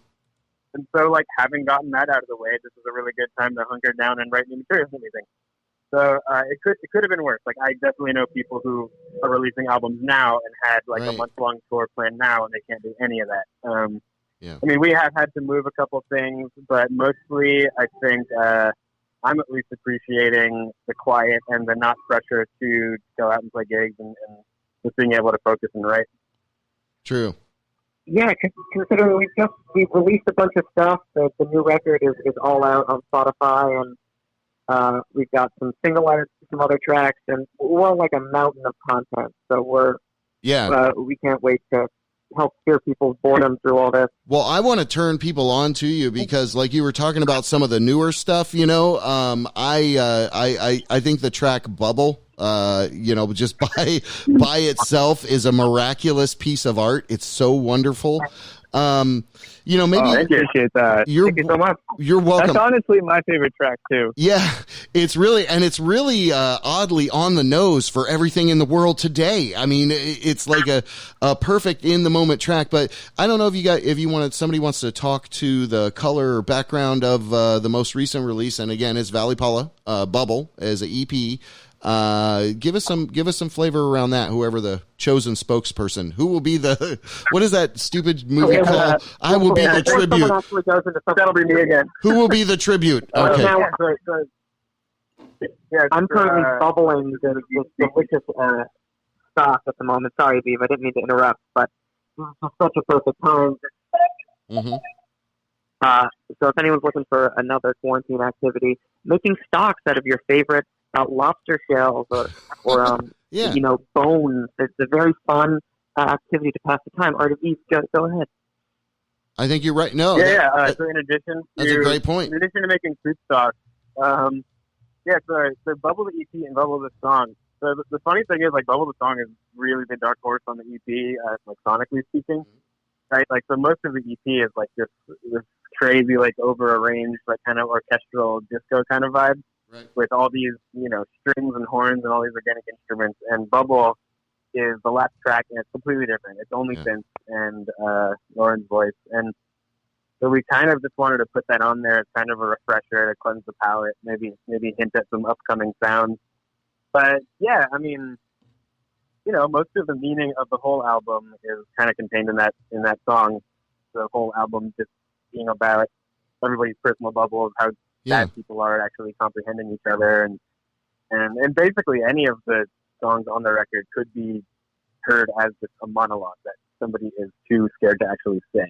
And so, having gotten that out of the way, this is a really good time to hunker down and write new material and everything. So it could have been worse. I definitely know people who are releasing albums now and had a month-long tour planned now, and they can't do any of that. I mean, we have had to move a couple things, but mostly I think I'm at least appreciating the quiet and the not pressure to go out and play gigs and just being able to focus and write. True. Yeah, considering we've released a bunch of stuff. The new record is all out on Spotify, and we've got some single edits, some other tracks, and we're like a mountain of content. So we can't wait to help cure people's boredom through all this. Well, I want to turn people on to you because, like you were talking about some of the newer stuff, I think the track "Bubble," just by itself is a miraculous piece of art. It's so wonderful. Maybe I appreciate that. Thank you so much. You're welcome. That's honestly my favorite track too. Yeah, it's really oddly on the nose for everything in the world today. I mean, it's like a perfect in the moment track. But I don't know if somebody wants to talk to the color or background of the most recent release. And again, it's Valipala, Bubble as an EP. Give us some flavor around that. Whoever the chosen spokesperson, who will be what is that stupid movie called? I will be the tribute. That'll be me again. Who will be the tribute? Okay. I'm currently bubbling this delicious sauce at the moment. Sorry, Beav, I didn't mean to interrupt, but this is such a perfect time. Mm-hmm. So if anyone's looking for another quarantine activity, making stocks out of your favorite lobster shells or bones. It's a very fun activity to pass the time. Artie, go ahead. I think you're right. No. So in addition, that's a great point. In addition to making fruit stock, so Bubble the EP and Bubble the song. So the funny thing is, Bubble the song is really the dark horse on the EP, sonically speaking, right? So most of the EP is this crazy, over arranged, kind of orchestral disco kind of vibe. Right. With all these, strings and horns and all these organic instruments. And Bubble is the last track, and it's completely different. It's only synth and Lauren's voice. And so we kind of just wanted to put that on there as kind of a refresher to cleanse the palate, maybe hint at some upcoming sounds. But, yeah, I mean, most of the meaning of the whole album is kind of contained in that song. The whole album just being about everybody's personal bubble of how bad people are at actually comprehending each other, and basically any of the songs on the record could be heard as just a monologue that somebody is too scared to actually say,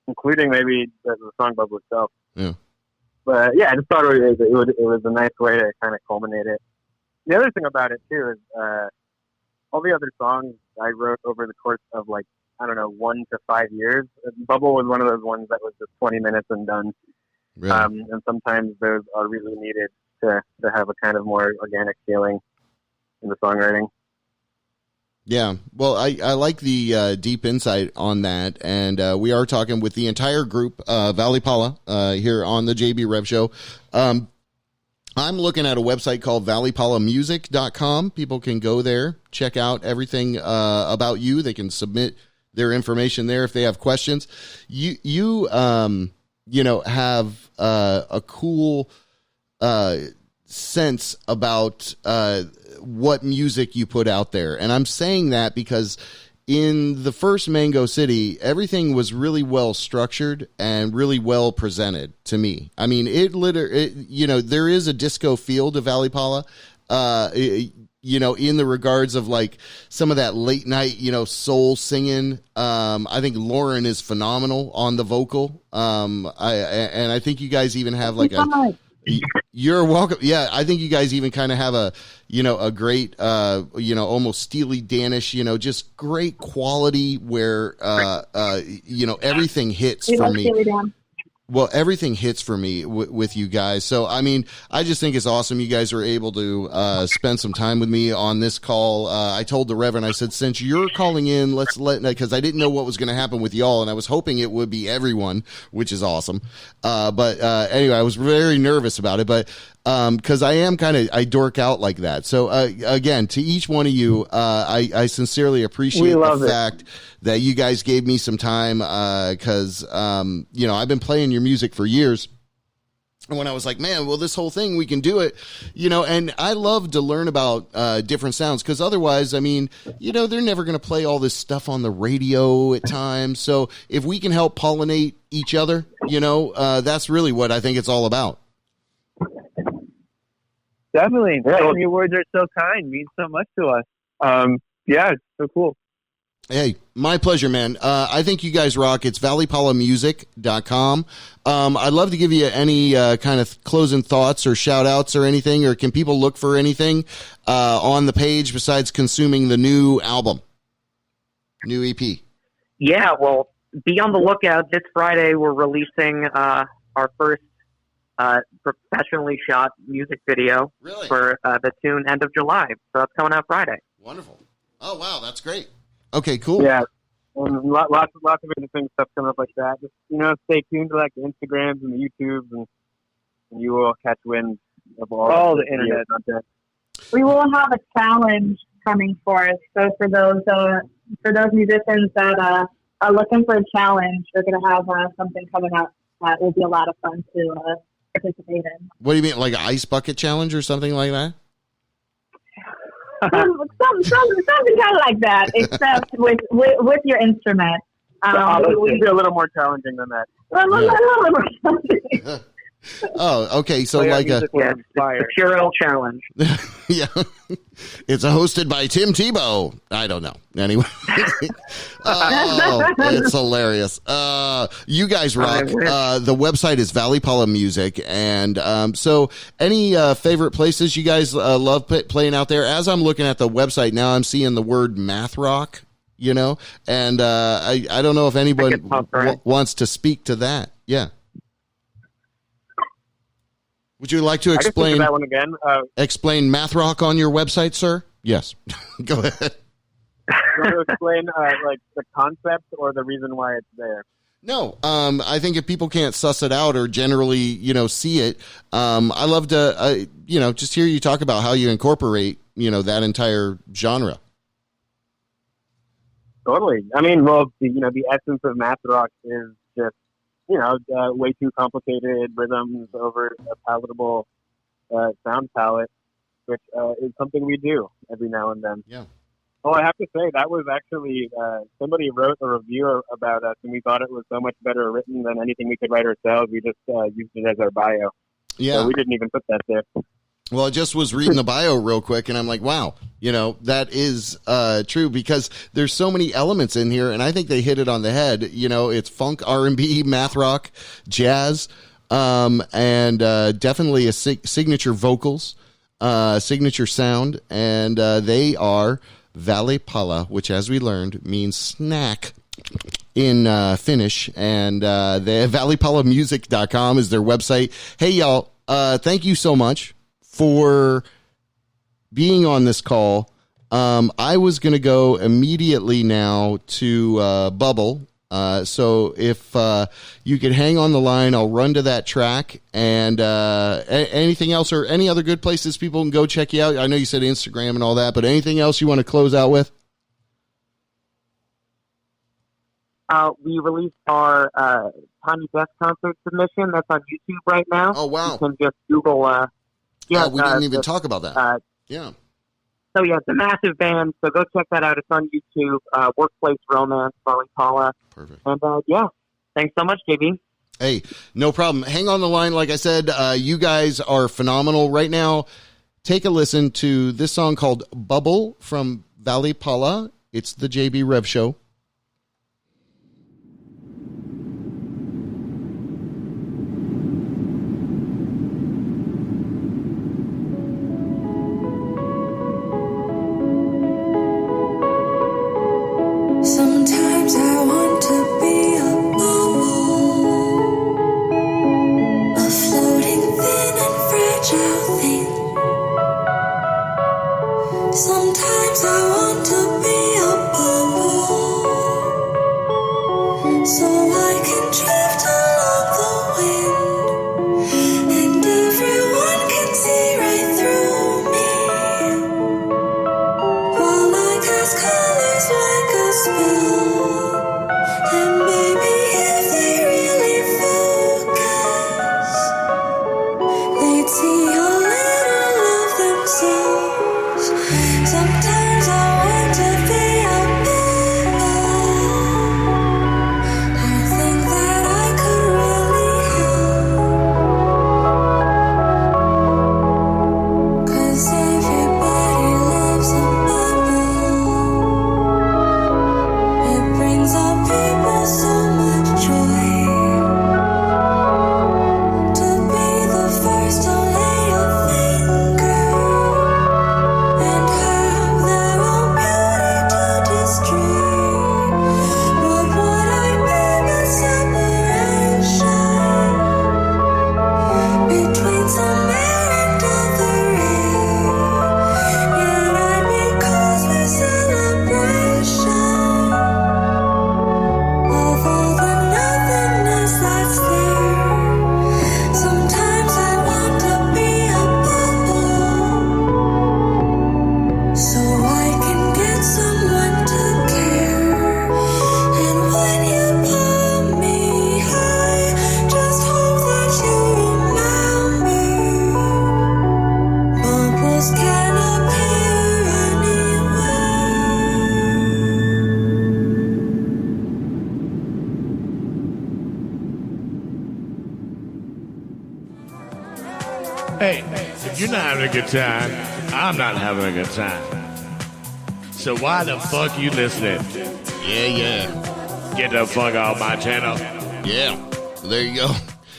including maybe the song Bubble itself. Yeah. But yeah, I just thought it was a nice way to kind of culminate it. The other thing about it too is all the other songs I wrote over the course of 1 to 5 years. Bubble was one of those ones that was just 20 minutes and done. Really? And sometimes those are really needed to have a kind of more organic feeling in the songwriting. Yeah, well, I like the deep insight on that, and we are talking with the entire group, Valipala, here on the JB Rev Show. I'm looking at a website called valipalamusic.com. People can go there, check out everything about you. They can submit their information there if they have questions. You have a cool sense about what music you put out there. And I'm saying that because in the first Mango City, everything was really well structured and really well presented to me. I mean, there is a disco feel to Valipala, in the regards of like some of that late night, soul singing. I think Lauren is phenomenal on the vocal. I think you guys even have like you're welcome. Yeah, I think you guys even kind of have a great, almost Steely Danish, just great quality where, everything hits for me. Well, everything hits for me with you guys. So, I mean, I just think it's awesome you guys were able to spend some time with me on this call. I told the Reverend, I said, since you're calling in, because I didn't know what was going to happen with y'all, and I was hoping it would be everyone, which is awesome. But anyway, I was very nervous about it, but because I dork out like that. So, again, to each one of you, I sincerely appreciate the fact that you guys gave me some time because, I've been playing your music for years. And when I was like, man, well, this whole thing, we can do it, and I love to learn about different sounds because otherwise, I mean, they're never going to play all this stuff on the radio at times. So if we can help pollinate each other, that's really what I think it's all about. Definitely. Your words are so kind, mean so much to us. It's so cool. Hey, my pleasure, man. I think you guys rock. It's valipalamusic.com. I'd love to give you any kind of closing thoughts or shout outs or anything, or can people look for anything on the page besides consuming the new album, new EP? Yeah, well, be on the lookout. This Friday, we're releasing our first professionally shot music video for the tune End of July. So that's coming out Friday. Wonderful. Oh, wow. That's great. Okay, cool. Yeah. And lots of interesting stuff coming up like that. Just, stay tuned to like the Instagrams and the YouTubes and you will catch wind of all the internet content. We will have a challenge coming for us. So for those musicians that are looking for a challenge, we're going to have something coming up that will be a lot of fun to participate in. What do you mean, like an ice bucket challenge or something like that? Something kind of like that, except with your instrument. We'll be a little more challenging than that. A little more challenging. Oh, okay. So like a Purell challenge. Yeah, it's hosted by Tim Tebow. I don't know. Anyway, it's hilarious. You guys rock. The website is Valipala Music, and so any favorite places you guys love playing out there? As I'm looking at the website now, I'm seeing the word math rock. And I don't know if anyone wants to speak to that. Yeah. Would you like to explain that one again? Explain math rock on your website, sir? Yes. Go ahead. You want to explain like the concept or the reason why it's there? No, I think if people can't suss it out or generally, see it, I love to, just hear you talk about how you incorporate, that entire genre. Totally. I mean, well, the essence of math rock is just, way too complicated rhythms over a palatable sound palette, which is something we do every now and then. Yeah. Oh, I have to say, that was actually, somebody wrote a review about us, and we thought it was so much better written than anything we could write ourselves. We just used it as our bio. Yeah. So we didn't even put that there. Well, I just was reading the bio real quick, and I'm like, wow, that is true, because there's so many elements in here, and I think they hit it on the head. It's funk, R&B, math rock, jazz, and definitely a signature vocals, signature sound, and they are Valipala, which, as we learned, means snack in Finnish, and valipalamusic.com is their website. Hey, y'all, thank you so much for being on this call. I was going to go immediately now to Bubble So if you could hang on the line, I'll run to that track. And anything else or any other good places people can go check you out? I know you said Instagram and all that, but anything else you want to close out with? We released our Tiny Desk concert submission. That's on YouTube right now. Oh, wow. You can just Google. We didn't even talk about that. Yeah. So, yeah, it's a massive band. So go check that out. It's on YouTube. Workplace Romance, Valipala. Perfect. And, thanks so much, JB. Hey, no problem. Hang on the line. Like I said, you guys are phenomenal right now. Take a listen to this song called Bubble from Valipala. It's the JB Rev Show. Sometimes I want to be a bubble, a floating thin and fragile thing. Sometimes I want to be a bubble, so I can drift along the wind, and everyone can see right through me, while I cast colors like a spell. And maybe if they really focus, they'd see a little of themselves. Sometimes I want to be a bubble. I think that I could really help, 'cause everybody loves a bubble. It brings up people so much joy. To be the first to lay a finger and have their own beauty to destroy. But what I mean is separation between some air and other air. Yet I'd be cause with celebration of all the nothingness that's there. Sometimes I want to be a bubble, so I can get someone to care. And when you pull me high, just hope that you remember, bubbles can appear anywhere. Hey, if you're not having a good time, I'm not having a good time. So why the fuck you listening? Yeah. Get the fuck off my channel. Yeah. There you go.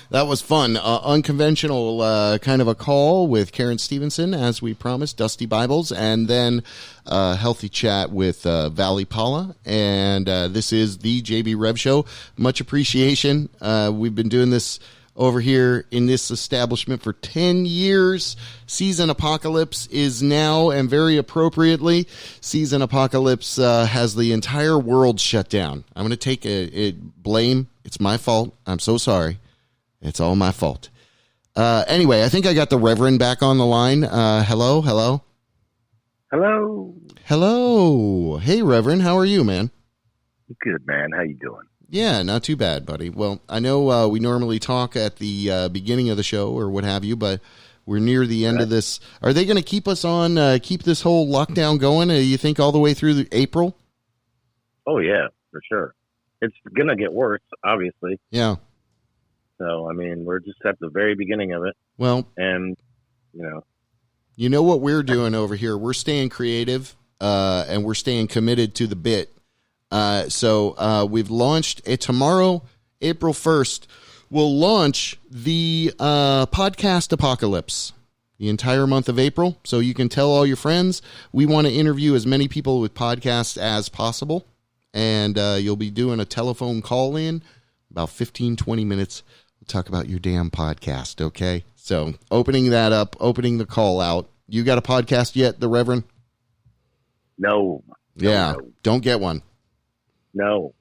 That was fun. Unconventional kind of a call with Karen Stevenson, as we promised, Dusty Bibles, and then healthy chat with Valipala. And this is the JB Rev Show. Much appreciation. We've been doing this over here in this establishment for 10 years. Season Apocalypse is now, and very appropriately, Season Apocalypse has the entire world shut down. I'm going to take blame. It's my fault. I'm so sorry. It's all my fault. Anyway, I think I got the Reverend back on the line. Hello. Hello. Hey, Reverend. How are you, man? Good, man. How you doing? Yeah, not too bad, buddy. Well, I know we normally talk at the beginning of the show or what have you, but we're near the end of this. Are they going to keep us on, keep this whole lockdown going, you think, all the way through April? Oh, yeah, for sure. It's going to get worse, obviously. Yeah. So, I mean, we're just at the very beginning of it. Well, and, you know what we're doing over here? We're staying creative, and we're staying committed to the bit. So we've launched tomorrow, April 1st, we'll launch the podcast Apocalypse the entire month of April. So you can tell all your friends. We want to interview as many people with podcasts as possible. And you'll be doing a telephone call in about 15, 20 minutes. We'll talk about your damn podcast. Okay. So opening that up, opening the call out. You got a podcast yet, the Reverend? No. Yeah. Don't get one. No.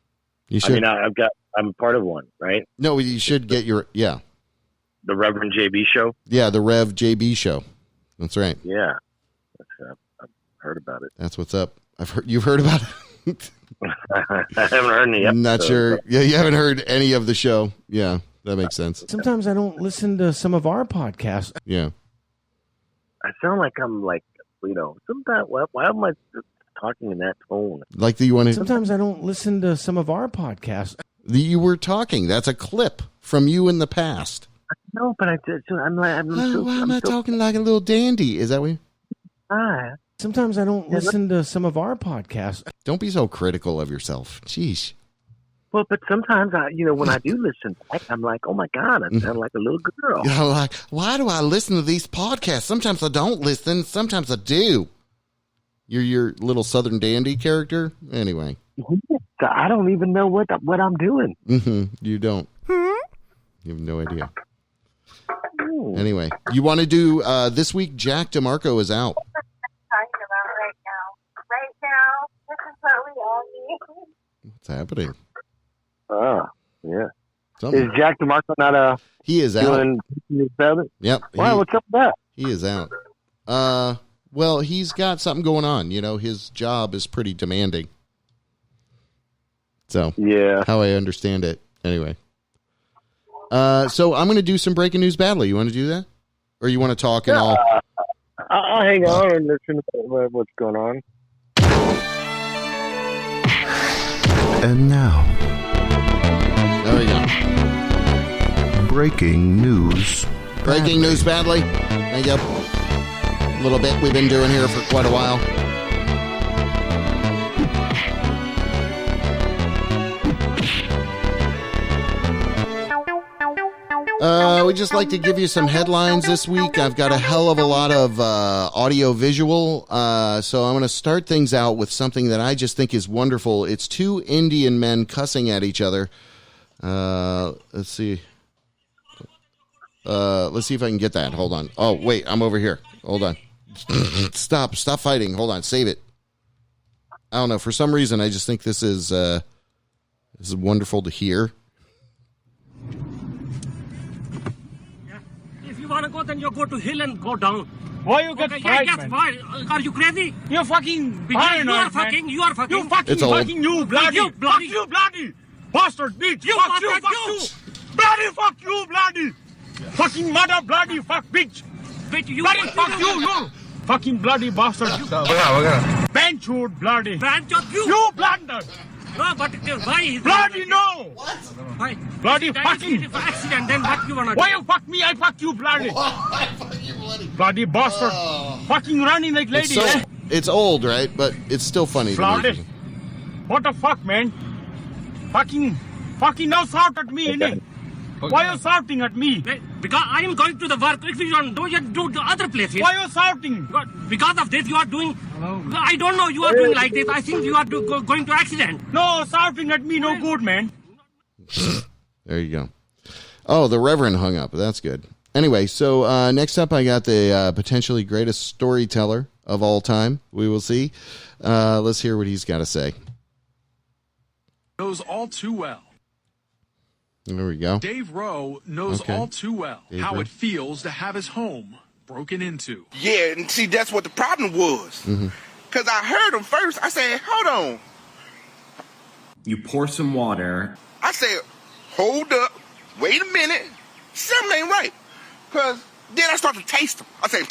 You should. I mean, I'm part of one, right? No, you should get your The Reverend JB show. Yeah, the Rev JB show. That's right. Yeah, I've heard about it. That's what's up. You've heard about it. I haven't heard any. I'm not sure. Yeah, you haven't heard any of the show. Yeah, that makes sense. Sometimes I don't listen to some of our podcasts. Yeah. I sound like I'm like, sometimes why am I talking in that tone? Like you want to. Sometimes I don't listen to some of our podcasts. You were talking. That's a clip from you in the past. No, but I'm not talking like a little dandy. Is that what you? Sometimes I don't listen to some of our podcasts. Don't be so critical of yourself. Jeez. Well, but sometimes when I do listen back, I'm like, oh my God, I sound like a little girl. You're like, why do I listen to these podcasts? Sometimes I don't listen. Sometimes I do. You're your little Southern dandy character? Anyway. I don't even know what I'm doing. You don't. You have no idea. Anyway, you want to do this week? Jack DeMarco is out. Talking about right now, this is what we all need. What's happening? Oh, yeah. Something. Is Jack DeMarco not He is out. Yep. Why? What's up with that? He is out. Well, he's got something going on. His job is pretty demanding. So, yeah, how I understand it. Anyway. So I'm going to do some breaking news badly. You want to do that? Or you want to talk and all? I'll hang on and listen to what's going on. And now, there we go. Breaking news. Breaking news badly. Thank you. A little bit we've been doing here for quite a while. We just like to give you some headlines this week. I've got a hell of a lot of audio visual, so I'm going to start things out with something that I just think is wonderful. It's two Indian men cussing at each other. Let's see. Let's see if I can get that. Hold on. Oh, wait, I'm over here. Hold on. Stop fighting. Hold on. Save it. I don't know. For some reason, I just think this is wonderful to hear. If you want to go, then you go to hill and go down. Why you get fired, man? Why? Are you crazy? You're fucking paranoid, You are fucking. You fucking you bloody. You bloody. Fuck you bloody. Bastard bitch. You fuck you. Bloody fuck you bloody. Fucking mother bloody fuck bitch. Bitch, you bloody fuck you. Fucking bloody bastard. Benchwood bloody. Benchwood you. You blunder. No, but why? Bloody no. What? Why? Bloody fucking. Accident, then what you wanna do? Why you fuck me? I fuck you bloody. I fuck you bloody. Bloody bastard. Fucking running like lady. It's old, right? But it's still funny. Bloody. What the fuck, man? Fucking now shout at me, innit? Why are you shouting at me? Because I am going to the work. If you don't do, you do the other places. Why are you shouting? Because of this, you are doing. I don't know. You are doing like this. I think you are going to accident. No, shouting at me, no good, man. There you go. Oh, the Reverend hung up. That's good. Anyway, so next up, I got the potentially greatest storyteller of all time. We will see. Let's hear what he's got to say. Knows all too well. There we go. Dave Rowe knows all too well how it feels to have his home broken into. Yeah, and see, that's what the problem was. Because I heard him first. I said, hold on. You pour some water. I said, hold up. Wait a minute. Something ain't right. Because then I start to taste them. I say,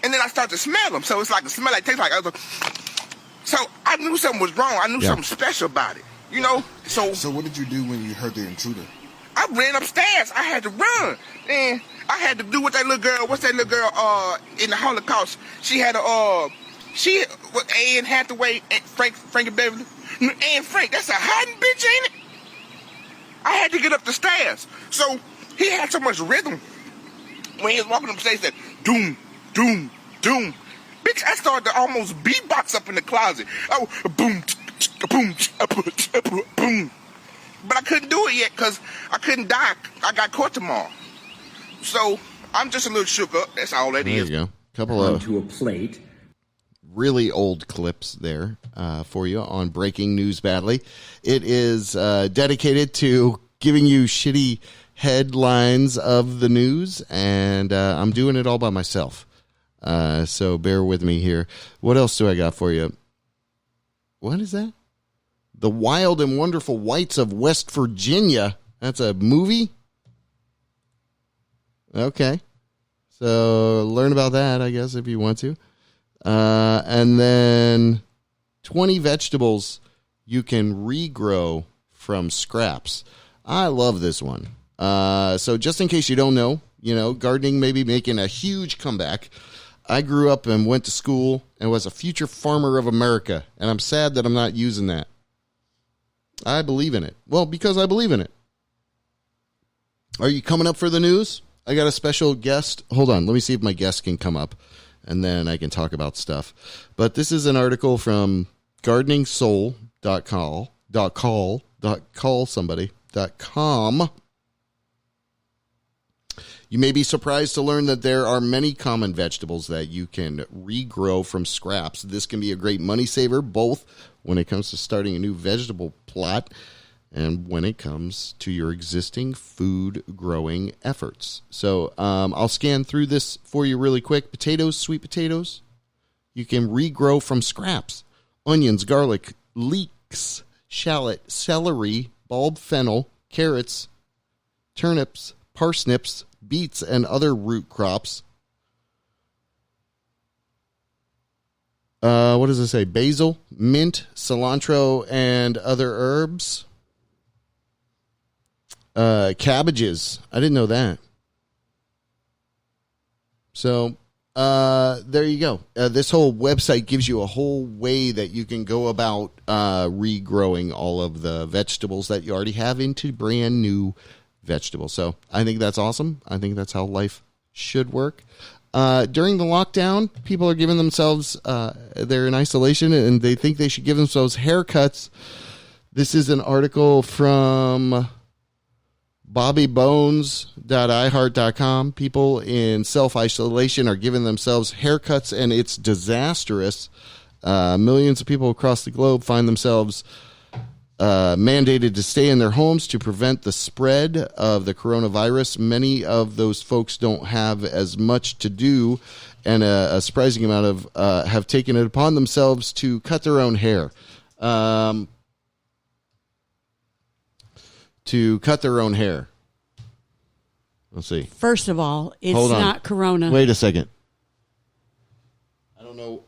and then I start to smell them. So it's like the smell like tastes like other. So I knew something was wrong. I knew something special about it. You know, so what did you do when you heard the intruder? I ran upstairs. I had to run, and I had to do what that little girl. What's that little girl? In the Holocaust, she had Anne Hathaway, Frankie Beverly, Anne Frank. That's a hiding bitch, ain't it? I had to get up the stairs. So he had so much rhythm when he was walking upstairs. That doom, doom, doom. Bitch, I started to almost beatbox up in the closet. Oh, boom. Boom, boom. But I couldn't do it yet because I couldn't die. I got court tomorrow. So I'm just a little shook up. That's all that is. There you go. Couple of onto a plate. really old clips there for you on Breaking News Badly. It is dedicated to giving you shitty headlines of the news, and I'm doing it all by myself. So bear with me here. What else do I got for you? What is that? The Wild and Wonderful Whites of West Virginia. That's a movie? Okay. So learn about that, I guess, if you want to. And then 20 vegetables you can regrow from scraps. I love this one. So just in case you don't know, gardening may be making a huge comeback. I grew up and went to school and was a future farmer of America, and I'm sad that I'm not using that. I believe in it. Well, because I believe in it. Are you coming up for the news? I got a special guest. Hold on. Let me see if my guest can come up, and then I can talk about stuff. But this is an article from gardeningsoul.com. You may be surprised to learn that there are many common vegetables that you can regrow from scraps. This can be a great money saver, both when it comes to starting a new vegetable plot and when it comes to your existing food growing efforts. So I'll scan through this for you really quick. Potatoes, sweet potatoes, you can regrow from scraps. Onions, garlic, leeks, shallot, celery, bulb fennel, carrots, turnips, parsnips, beets, and other root crops. What does it say? Basil, mint, cilantro, and other herbs. Cabbages. I didn't know that. So, there you go. This whole website gives you a whole way that you can go about regrowing all of the vegetables that you already have into brand new vegetables. So I think that's awesome. I think that's how life should work. During the lockdown, people are giving themselves, they're in isolation and they think they should give themselves haircuts. This is an article from bobbybones.iheart.com. People in self-isolation are giving themselves haircuts and it's disastrous. Millions of people across the globe find themselves mandated to stay in their homes to prevent the spread of the coronavirus. Many of those folks don't have as much to do, and a surprising amount of have taken it upon themselves to cut their own hair. Let's see. First of all, it's not corona. Wait a second.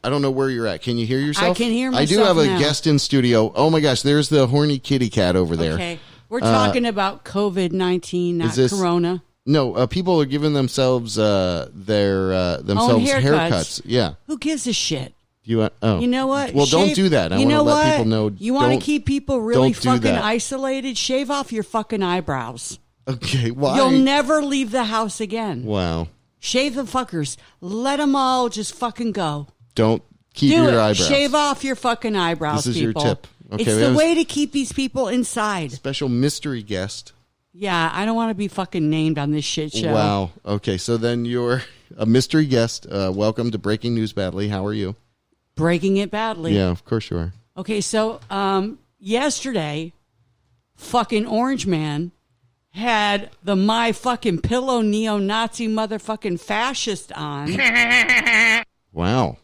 I don't know where you're at. Can you hear yourself? I can hear myself. I do have a now. guest in studio. Oh my gosh, there's the horny kitty cat over there. Okay. We're talking about COVID-19, not corona. No, people are giving themselves haircuts. Yeah. Who gives a shit? You know what? Well, don't do that. I want to let people know. You want to keep people really fucking isolated? Shave off your fucking eyebrows. Okay, why? You'll never leave the house again. Wow. Shave the fuckers. Let them all just fucking go. Don't keep your eyebrows. Shave off your fucking eyebrows, This is people. your tip. Okay, it's the way to keep these people inside. Special mystery guest. Yeah, I don't want to be fucking named on this shit show. Wow. Okay, so then you're a mystery guest. Welcome to Breaking News Badly. How are you? Breaking it badly. Yeah, of course you are. Okay, so yesterday, fucking Orange Man had the My Fucking Pillow neo-Nazi motherfucking fascist on. Wow.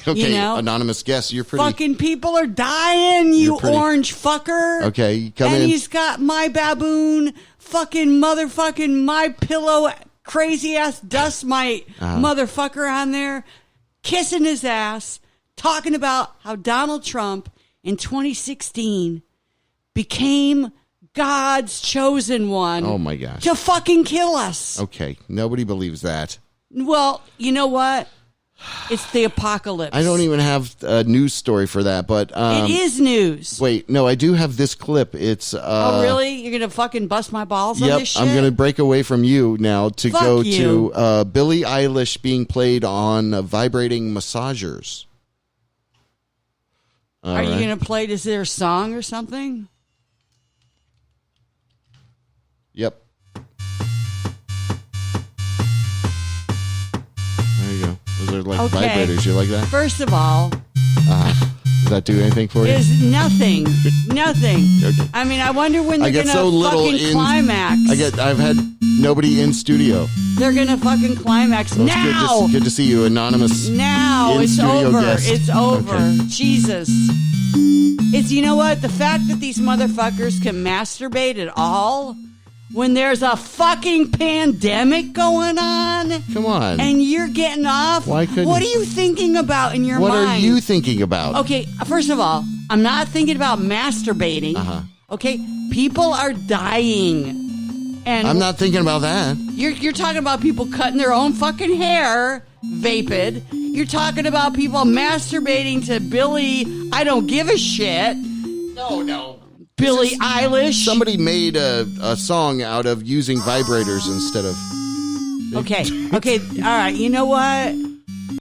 Okay, anonymous guest, you're pretty... Fucking people are dying, you orange fucker. Okay, come in. And he's got My Baboon, fucking motherfucking My Pillow, crazy-ass dust mite motherfucker on there, kissing his ass, talking about how Donald Trump in 2016 became God's chosen one. Oh, my gosh. To fucking kill us. Okay, nobody believes that. Well, you know what? It's the apocalypse. I don't even have a news story for that, but... it is news. Wait, no, I do have this clip. It's... oh, really? You're going to fucking bust my balls on this shit? I'm going to break away from you now to go to Billie Eilish being played on vibrating massagers. Are you going to play, is there a song or something? Yep. There you go. Those are like vibrators. You like that? First of all, Does that do anything for you? Is nothing. Okay. I mean, I wonder when they're going to fucking climax. I've had nobody in studio. They're going to fucking climax So now. It's good to see you, anonymous. Now it's over. Guest. It's over. Okay. Jesus. It's, you know what? The fact that these motherfuckers can masturbate at all when there's a fucking pandemic going on. Come on. And you're getting off. Why couldn't? What are you thinking about in your mind? What are you thinking about? Okay, first of all, I'm not thinking about masturbating. Okay, people are dying. And I'm not thinking about that. You're talking about people cutting their own fucking hair, vapid. You're talking about people masturbating to Billy, I don't give a shit. No. Billie Eilish. Somebody made a song out of using vibrators instead of... Okay, all right, you know what?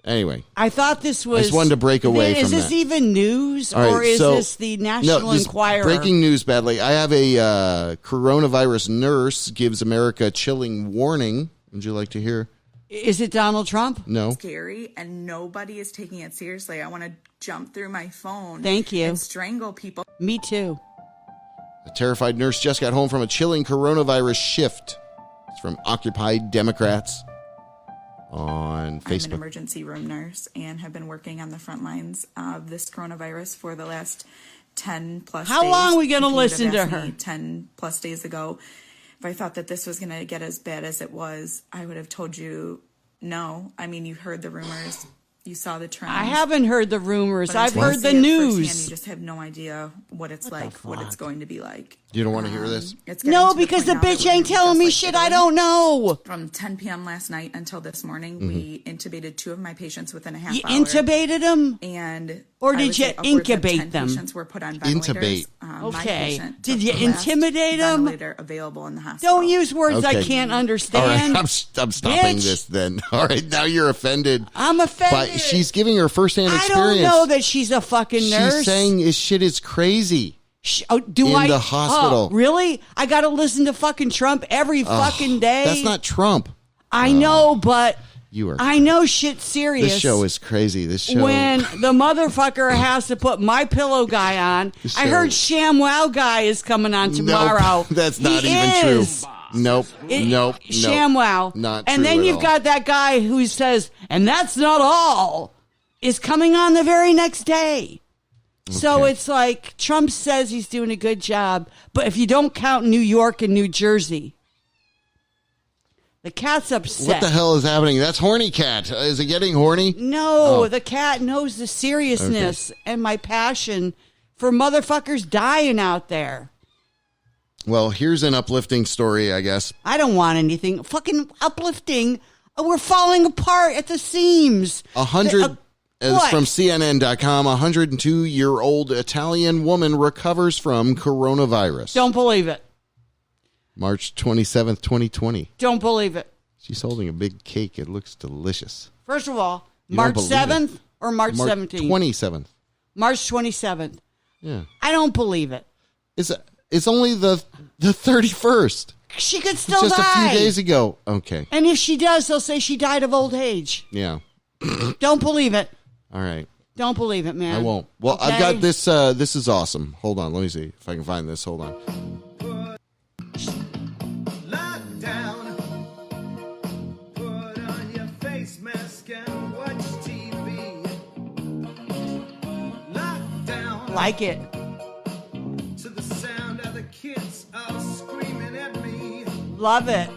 Anyway. I thought this was... I just wanted to break away from that. Is this even news, All right, or is so- this the National Enquirer? Breaking news, badly. I have a coronavirus nurse gives America chilling warning. Would you like to hear? Is it Donald Trump? No. Scary, and nobody is taking it seriously. I want to jump through my phone. Thank you. And strangle people. Me too. A terrified nurse just got home from a chilling coronavirus shift. It's from Occupied Democrats on Facebook. I'm an emergency room nurse and have been working on the front lines of this coronavirus for the last 10 plus days. How long are we going to If you would listen have to asked her? me 10 plus days ago, if I thought that this was going to get as bad as it was, I would have told you no. I mean, you heard the rumors. You saw the trends. I haven't heard the rumors. But I've until you heard the see it news. firsthand, you just have no idea what it's like, what it's going to be like. You don't want to hear this? It's getting No, to the because point the now that bitch we're ain't just telling me like shit Italy. I don't know. From 10 p.m. last night until this morning, Mm-hmm. we intubated 2 of my patients within a half You hour. intubated them? And Or I did would you say upwards of incubate 10 them? Patients were put on ventilators. Intubate. My Okay. patient Did took you the last intimidate them? ventilator available in the hospital. Don't use words I Okay. can't All understand. right, I'm stopping Bitch. this then. All right, now you're offended. I'm offended. But she's giving her firsthand I experience. don't know that she's a fucking nurse. She's saying this shit is crazy. Do in I? the hospital. Oh, really? I got to listen to fucking Trump every fucking day. That's not Trump. I know, but You are. I know shit's serious. This show is crazy. This show. When the motherfucker has to put My Pillow guy on, This I show- heard ShamWow guy is coming on tomorrow. Nope, that's not He even is. true. Nope. Nope. ShamWow. Not and true then at you've all. got that guy who says, and that's not all, is coming on the very next day. So Okay. it's like Trump says he's doing a good job, but if you don't count New York and New Jersey, the cat's upset. What the hell is happening? That's Horny Cat. Is it getting horny? No, Oh. the cat knows the seriousness and my passion for motherfuckers dying out there. Well, here's an uplifting story, I guess. I don't want anything fucking uplifting. We're falling apart at the seams. 100 is what? from CNN.com. 102-year-old Italian woman recovers from coronavirus. Don't believe it. March 27th, 2020. Don't believe it. She's holding a big cake. It looks delicious. First of all, You don't March believe 7th or March 17th? 27th. March 27th. Yeah. I don't believe it. It's only the 31st. She could still Just die. a few days ago. Okay. And if she does, they'll say she died of old age. Yeah. Don't believe it. All right. Don't believe it, man. I won't. Well, I've Okay? got this. This is awesome. Hold on. Let me see if I can find this. Hold on. Like it. To the sound of the kids all screaming at me. Love it.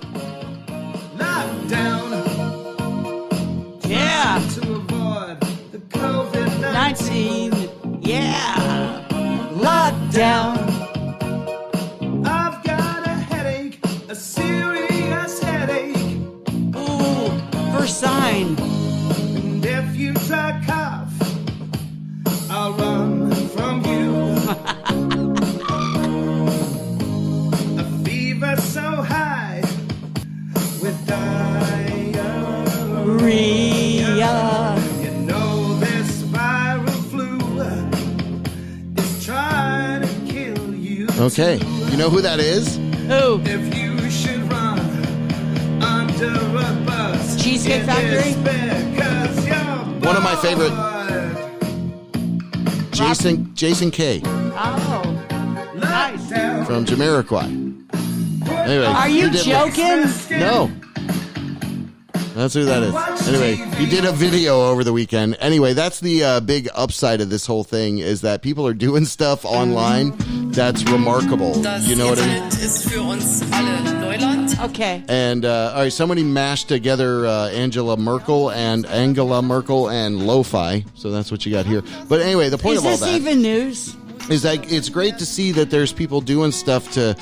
Lockdown. Yeah. To avoid the COVID-19. Yeah. Lockdown. I've got a headache, a serious headache. Ooh, first sign. And if you try cough, I'll run from you. A fever so high with diarrhea. You know this viral flu is trying to kill you. Okay. You know who that is? Who? If you should run under a bus, Cheesecake Factory? One of my favorite. Jason K. Oh, nice. From Jamiroquai. Anyway, Are you joking? No. That's who that is. Anyway, he did a video over the weekend. Anyway, that's the big upside of this whole thing is that people are doing stuff online that's remarkable. You know what I mean? Okay. And, all right, somebody mashed together Angela Merkel and lo-fi. So that's what you got here. But anyway, the point Is of all this that even news? is like it's great to see that there's people doing stuff to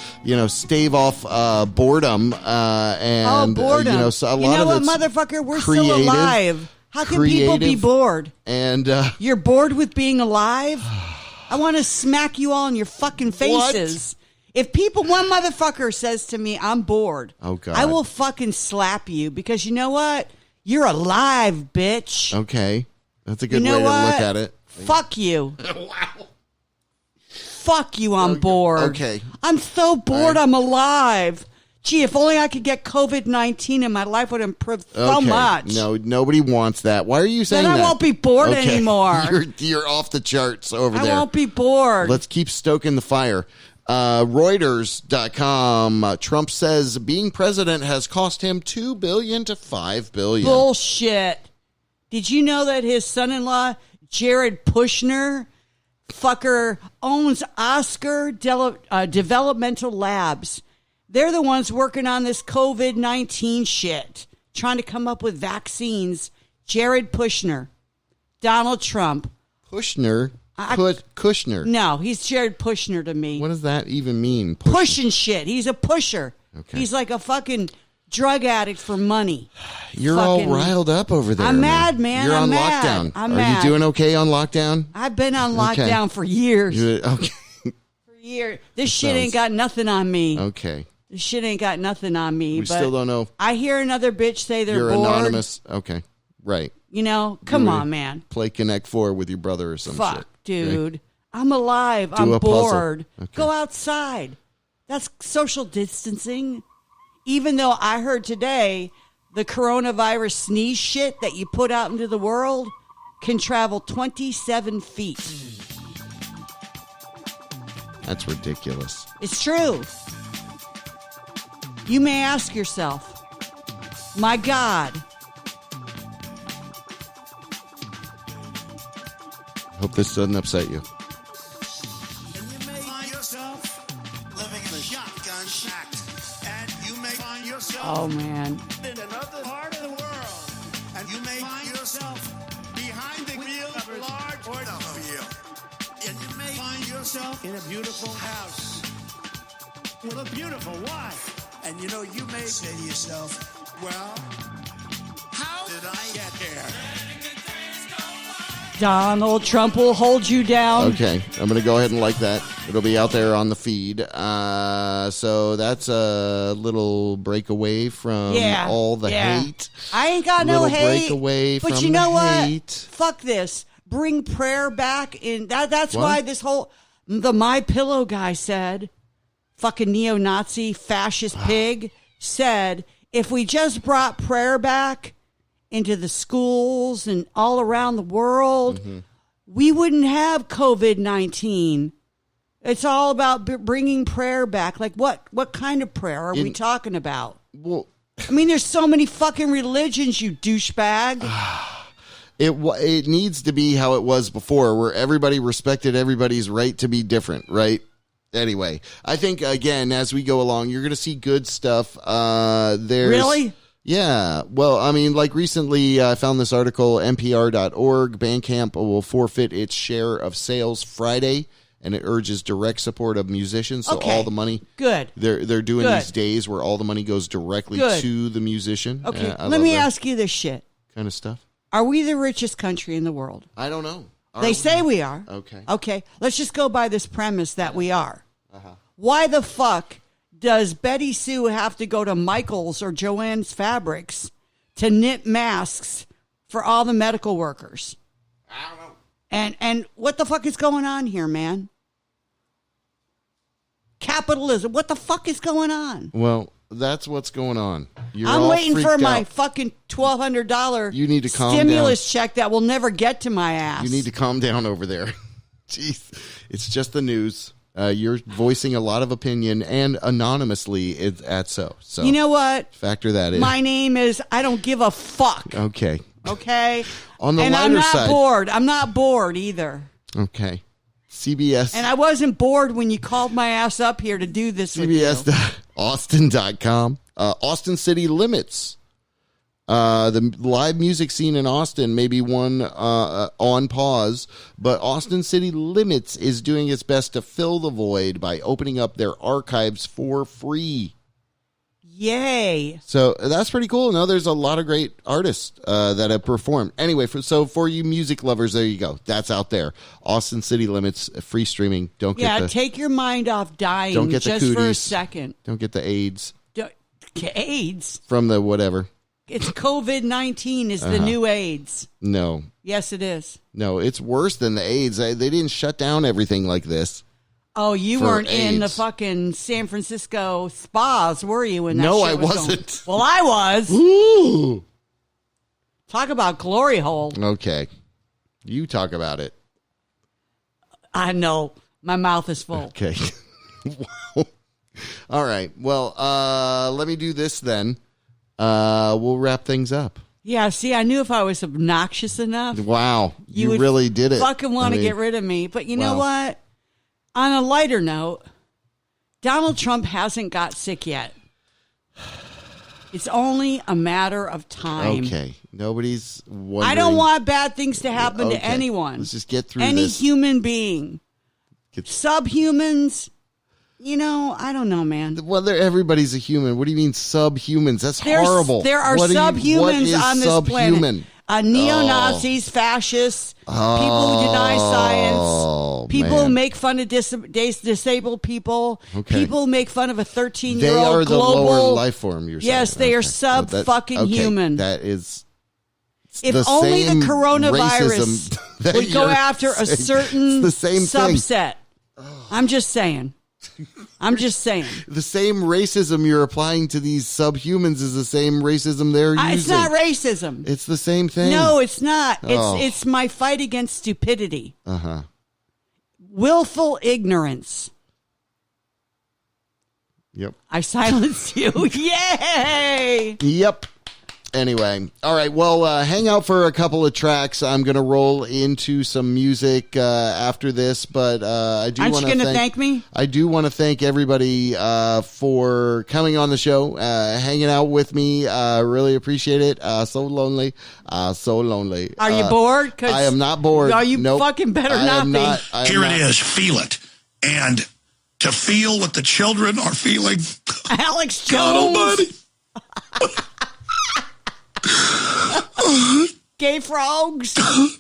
stave off boredom and boredom. So a lot of what, it's motherfucker? We're creative, still alive. How can people be bored? And you're bored with being alive? I want to smack you all in your fucking faces. If one motherfucker says to me, "I'm bored," oh God, I will fucking slap you because you know what? You're alive, bitch. Okay, that's a good way to look at it. Fuck you. Wow. Fuck you, I'm bored. Okay. I'm so bored, I'm alive. Gee, if only I could get COVID-19 and my life would improve so much. No, nobody wants that. Why are you saying that? Then I won't be bored anymore. You're off the charts over there. I won't be bored. Let's keep stoking the fire. Reuters.com. Trump says being president has cost him $2 billion to $5 billion. Bullshit. Did you know that his son-in-law, Jared Kushner, fucker, owns Oscar Developmental Labs? They're the ones working on this COVID-19 shit, trying to come up with vaccines. Jared Kushner, Donald Trump. Kushner? Kushner. No, he's Jared Kushner to me. What does that even mean? Pushing shit. He's a pusher. Okay. He's like a fucking drug addict for money. You're all riled up over there. I'm mad, man. You're I'm on mad. lockdown. I'm Are mad. you doing okay on lockdown? I've been on lockdown for years. Okay. For years. This shit ain't got nothing on me. Okay. This shit ain't got nothing on me. We but still don't know. I hear another bitch say they're You're bored. anonymous. Okay. Right. Come on, man. Play Connect 4 with your brother or some shit. Fuck, dude. Okay? I'm alive. Do I'm a puzzle. bored. Okay. Go outside. That's social distancing. Even though I heard today the coronavirus sneeze shit that you put out into the world can travel 27 feet. That's ridiculous. It's true. You may ask yourself, my God. Hope this doesn't upset you. Oh, man. In another part of the world, and you may find yourself behind the wheel of a large automobile, and you may find yourself in a beautiful house with a beautiful wife, and you may say to yourself, well, how did I get here? Donald Trump will hold you down. Okay, I'm going to go ahead and like that. It'll be out there on the feed. So that's a little breakaway from all the hate. I ain't got no hate. Breakaway but from you know the what? hate. Fuck this. Bring prayer back in. That's What? why this whole the My Pillow guy said, fucking neo-Nazi fascist pig said, if we just brought prayer back into the schools and all around the world, we wouldn't have COVID-19. It's all about bringing prayer back. Like what kind of prayer are we talking about? Well, I mean, there's so many fucking religions, you douchebag. It needs to be how it was before, where everybody respected everybody's right to be different, right? Anyway, I think, again, as we go along, you're going to see good stuff. Really? Yeah. Well, I mean, like recently I found this article, NPR.org, Bandcamp will forfeit its share of sales Friday, and it urges direct support of musicians. So all the money they're doing these days where all the money goes directly to the musician. Okay, let me ask you this shit. Kind of stuff. Are we the richest country in the world? I don't know. They say we are. Okay. Okay, let's just go by this premise that we are. Why the fuck does Betty Sue have to go to Michael's or Joann's Fabrics to knit masks for all the medical workers? I don't know. And what the fuck is going on here, man? Capitalism. What the fuck is going on? Well, that's what's going on. I'm waiting for my fucking $1,200 You need to calm stimulus check that will never get to my ass. You need to calm down over there. Jeez. It's just the news. You're voicing a lot of opinion and anonymously at so. You know what? Factor that in. My name is I don't give a fuck. Okay. Okay? On the and lighter I'm not side. bored. I'm not bored either. Okay. CBS. And I wasn't bored when you called my ass up here to do this with you. CBS.Austin.com. Austin City Limits. The live music scene in Austin may be one on pause, but Austin City Limits is doing its best to fill the void by opening up their archives for free. Yay. So that's pretty cool. No, there's a lot of great artists that have performed. Anyway, for you music lovers, there you go. That's out there. Austin City Limits, free streaming. Take your mind off dying don't get just the for a cooties. second. Don't get the AIDS. AIDS? From the whatever. It's COVID-19 is the new AIDS. No. Yes, it is. No, it's worse than the AIDS. They didn't shut down everything like this. Oh, you for weren't AIDS. in the fucking San Francisco spas, were you? When that No, shit I was wasn't. Going? Well, I was. Ooh. Talk about glory hole. Okay. You talk about it. I know. My mouth is full. Okay. Wow. All right. Well, let me do this then. We'll wrap things up. Yeah, see, I knew if I was obnoxious enough. Wow. You would really did it. Fucking want to get rid of me. But you know Wow. what? On a lighter note, Donald Trump hasn't got sick yet. It's only a matter of time. Okay. Nobody's wondering. I don't want bad things to happen to anyone. Let's just get through any this. human being. Subhumans, I don't know, man. Well, everybody's a human. What do you mean subhumans? That's horrible. There are subhumans on this planet. Neo-Nazis, fascists, people who deny science, people who make fun of disabled people, people who make fun of a 13-year-old They are the global lower life form, you're saying. Yes, they are sub-fucking-human. That is if only the coronavirus would go after a certain subset. I'm just saying. The same racism you're applying to these subhumans is the same racism they're using. It's not racism. It's the same thing. No, it's not. Oh. It's my fight against stupidity. Uh-huh. Willful ignorance. Yep. I silenced you. Yay! Yep. Anyway, all right. Well, hang out for a couple of tracks. I'm going to roll into some music after this, but I do want to. Aren't you going to thank me? I do want to thank everybody for coming on the show, hanging out with me. Really appreciate it. So lonely, so lonely. Are you bored? 'Cause I am not bored. Are you Nope. fucking better not be? Here it is. Feel it. And to feel what the children are feeling. Alex Jones. God almighty. Gay frogs. Folks,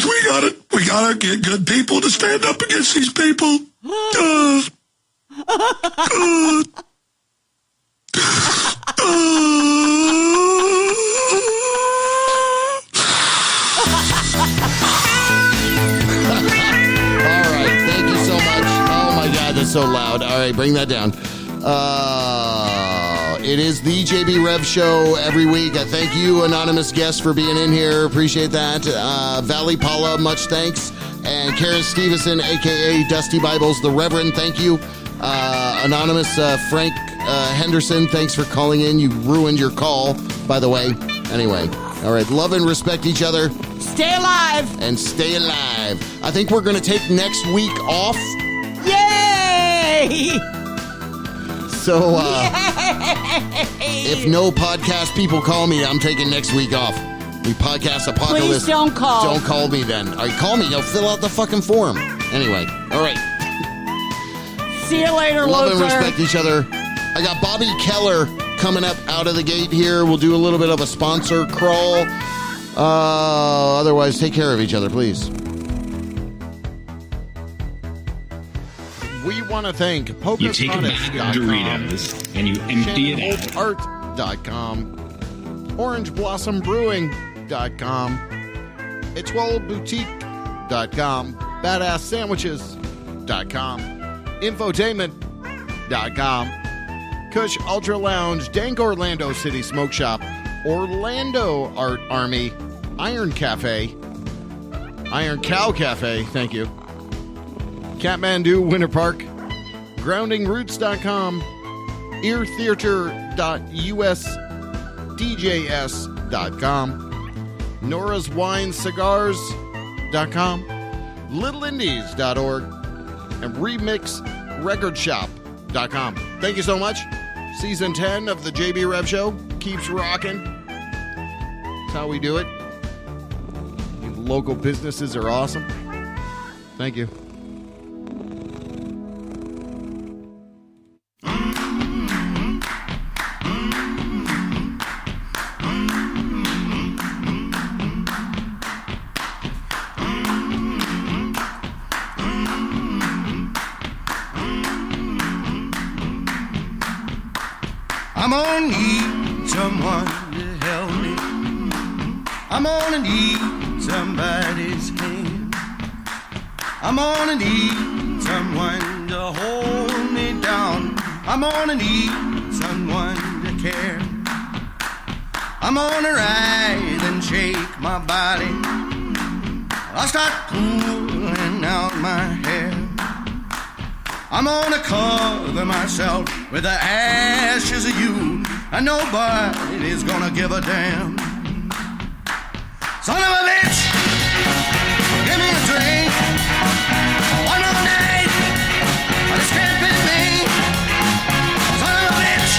we gotta get good people to stand up against these people. That's so loud. All right, bring that down. It is the JB Rev Show every week. I thank you, anonymous guests, for being in here. Appreciate that. Valipala, much thanks. And Karen Stevenson, a.k.a. Dusty Bibles, the Reverend, thank you. Anonymous Frank Henderson, thanks for calling in. You ruined your call, by the way. Anyway, all right, love and respect each other. Stay alive. And stay alive. I think we're going to take next week off. Yay! So, if no podcast people call me, I'm taking next week off. We podcast apocalypse. Please don't call. Don't call me then. All right, call me. I'll fill out the fucking form. Anyway, all right. See you later, Love Luther. and respect each other. I got Bobby Keller coming up out of the gate here. We'll do a little bit of a sponsor crawl. Otherwise, take care of each other, please. We want to thank You take a bag of Doritos and you empty it out. ShannonHoltArt.com, OrangeBlossomBrewing.com, EtoileBoutique.com, BadassSandwiches.com, Infotainment.com, Kush Ultra Lounge, Dank Orlando City Smoke Shop, Orlando Art Army, Iron Cafe, Iron Cow Cafe, thank you, Kathmandu Winter Park, GroundingRoots.com, EarTheater.usdjs.com, Nora's Wine Cigars.com, LittleIndies.org, and RemixRecordShop.com. Thank you so much. Season 10 of the JB Rev Show keeps rocking. That's how we do it. Local businesses are awesome. Thank you. I'm gonna need someone to help me. I'm gonna need somebody's hand. I'm gonna need someone to hold me down. I'm gonna need someone to care. I'm gonna rise and shake my body. I'll start pulling out my hair. I'm gonna cover myself with the ashes of you, and nobody's gonna give a damn. Son of a bitch, give me a drink. One more night, but it's can't be me. Son of a bitch,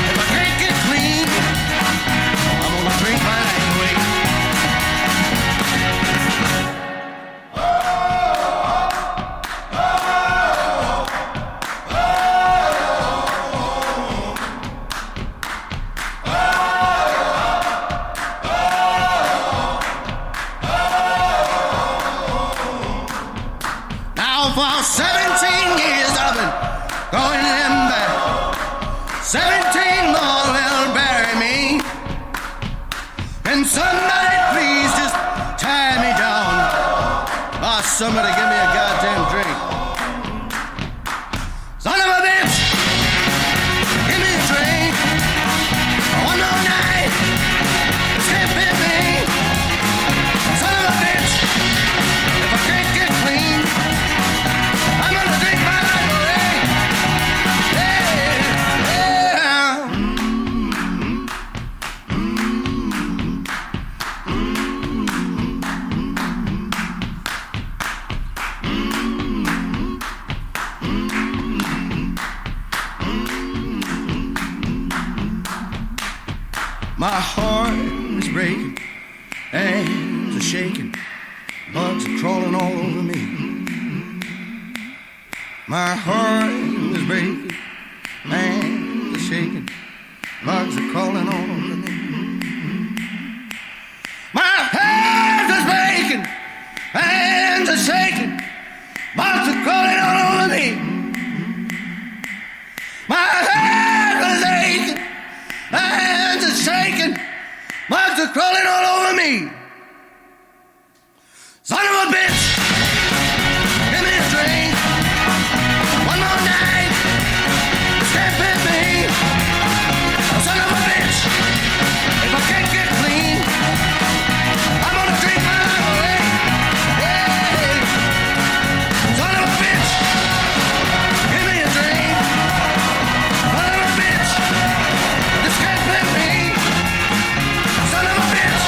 if I can't get clean, I'm gonna drink my night away. For 17 years I've been going in back. 17 more will bury me. Can somebody please just tie me down? Oh, somebody give me a goddamn drink. Son of a bitch, give me a drink. One more night, can't fit me. Son of a bitch, if I can't get clean, I'm gonna drink my life away. My heart is breaking, hands are shaking, bugs are crawling all over me. My heart is breaking, hands are shaking, bugs are crawling all over me. My hands are breaking, hands are shaking, bugs are crawling all over me. My hands are aching, hands are shaking, bugs are crawling all over me. Son of a bitch, give me a drink. One more night, can't fit me. Son of a bitch, if I can't get clean, I'm gonna drink my life away. Hey, son of a bitch, give me a drink. Son of a bitch, this can't fit me. Son of a bitch,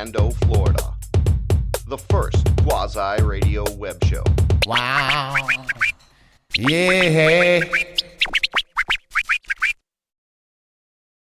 Orlando, Florida. The first quasi-radio web show. Wow. Yeah.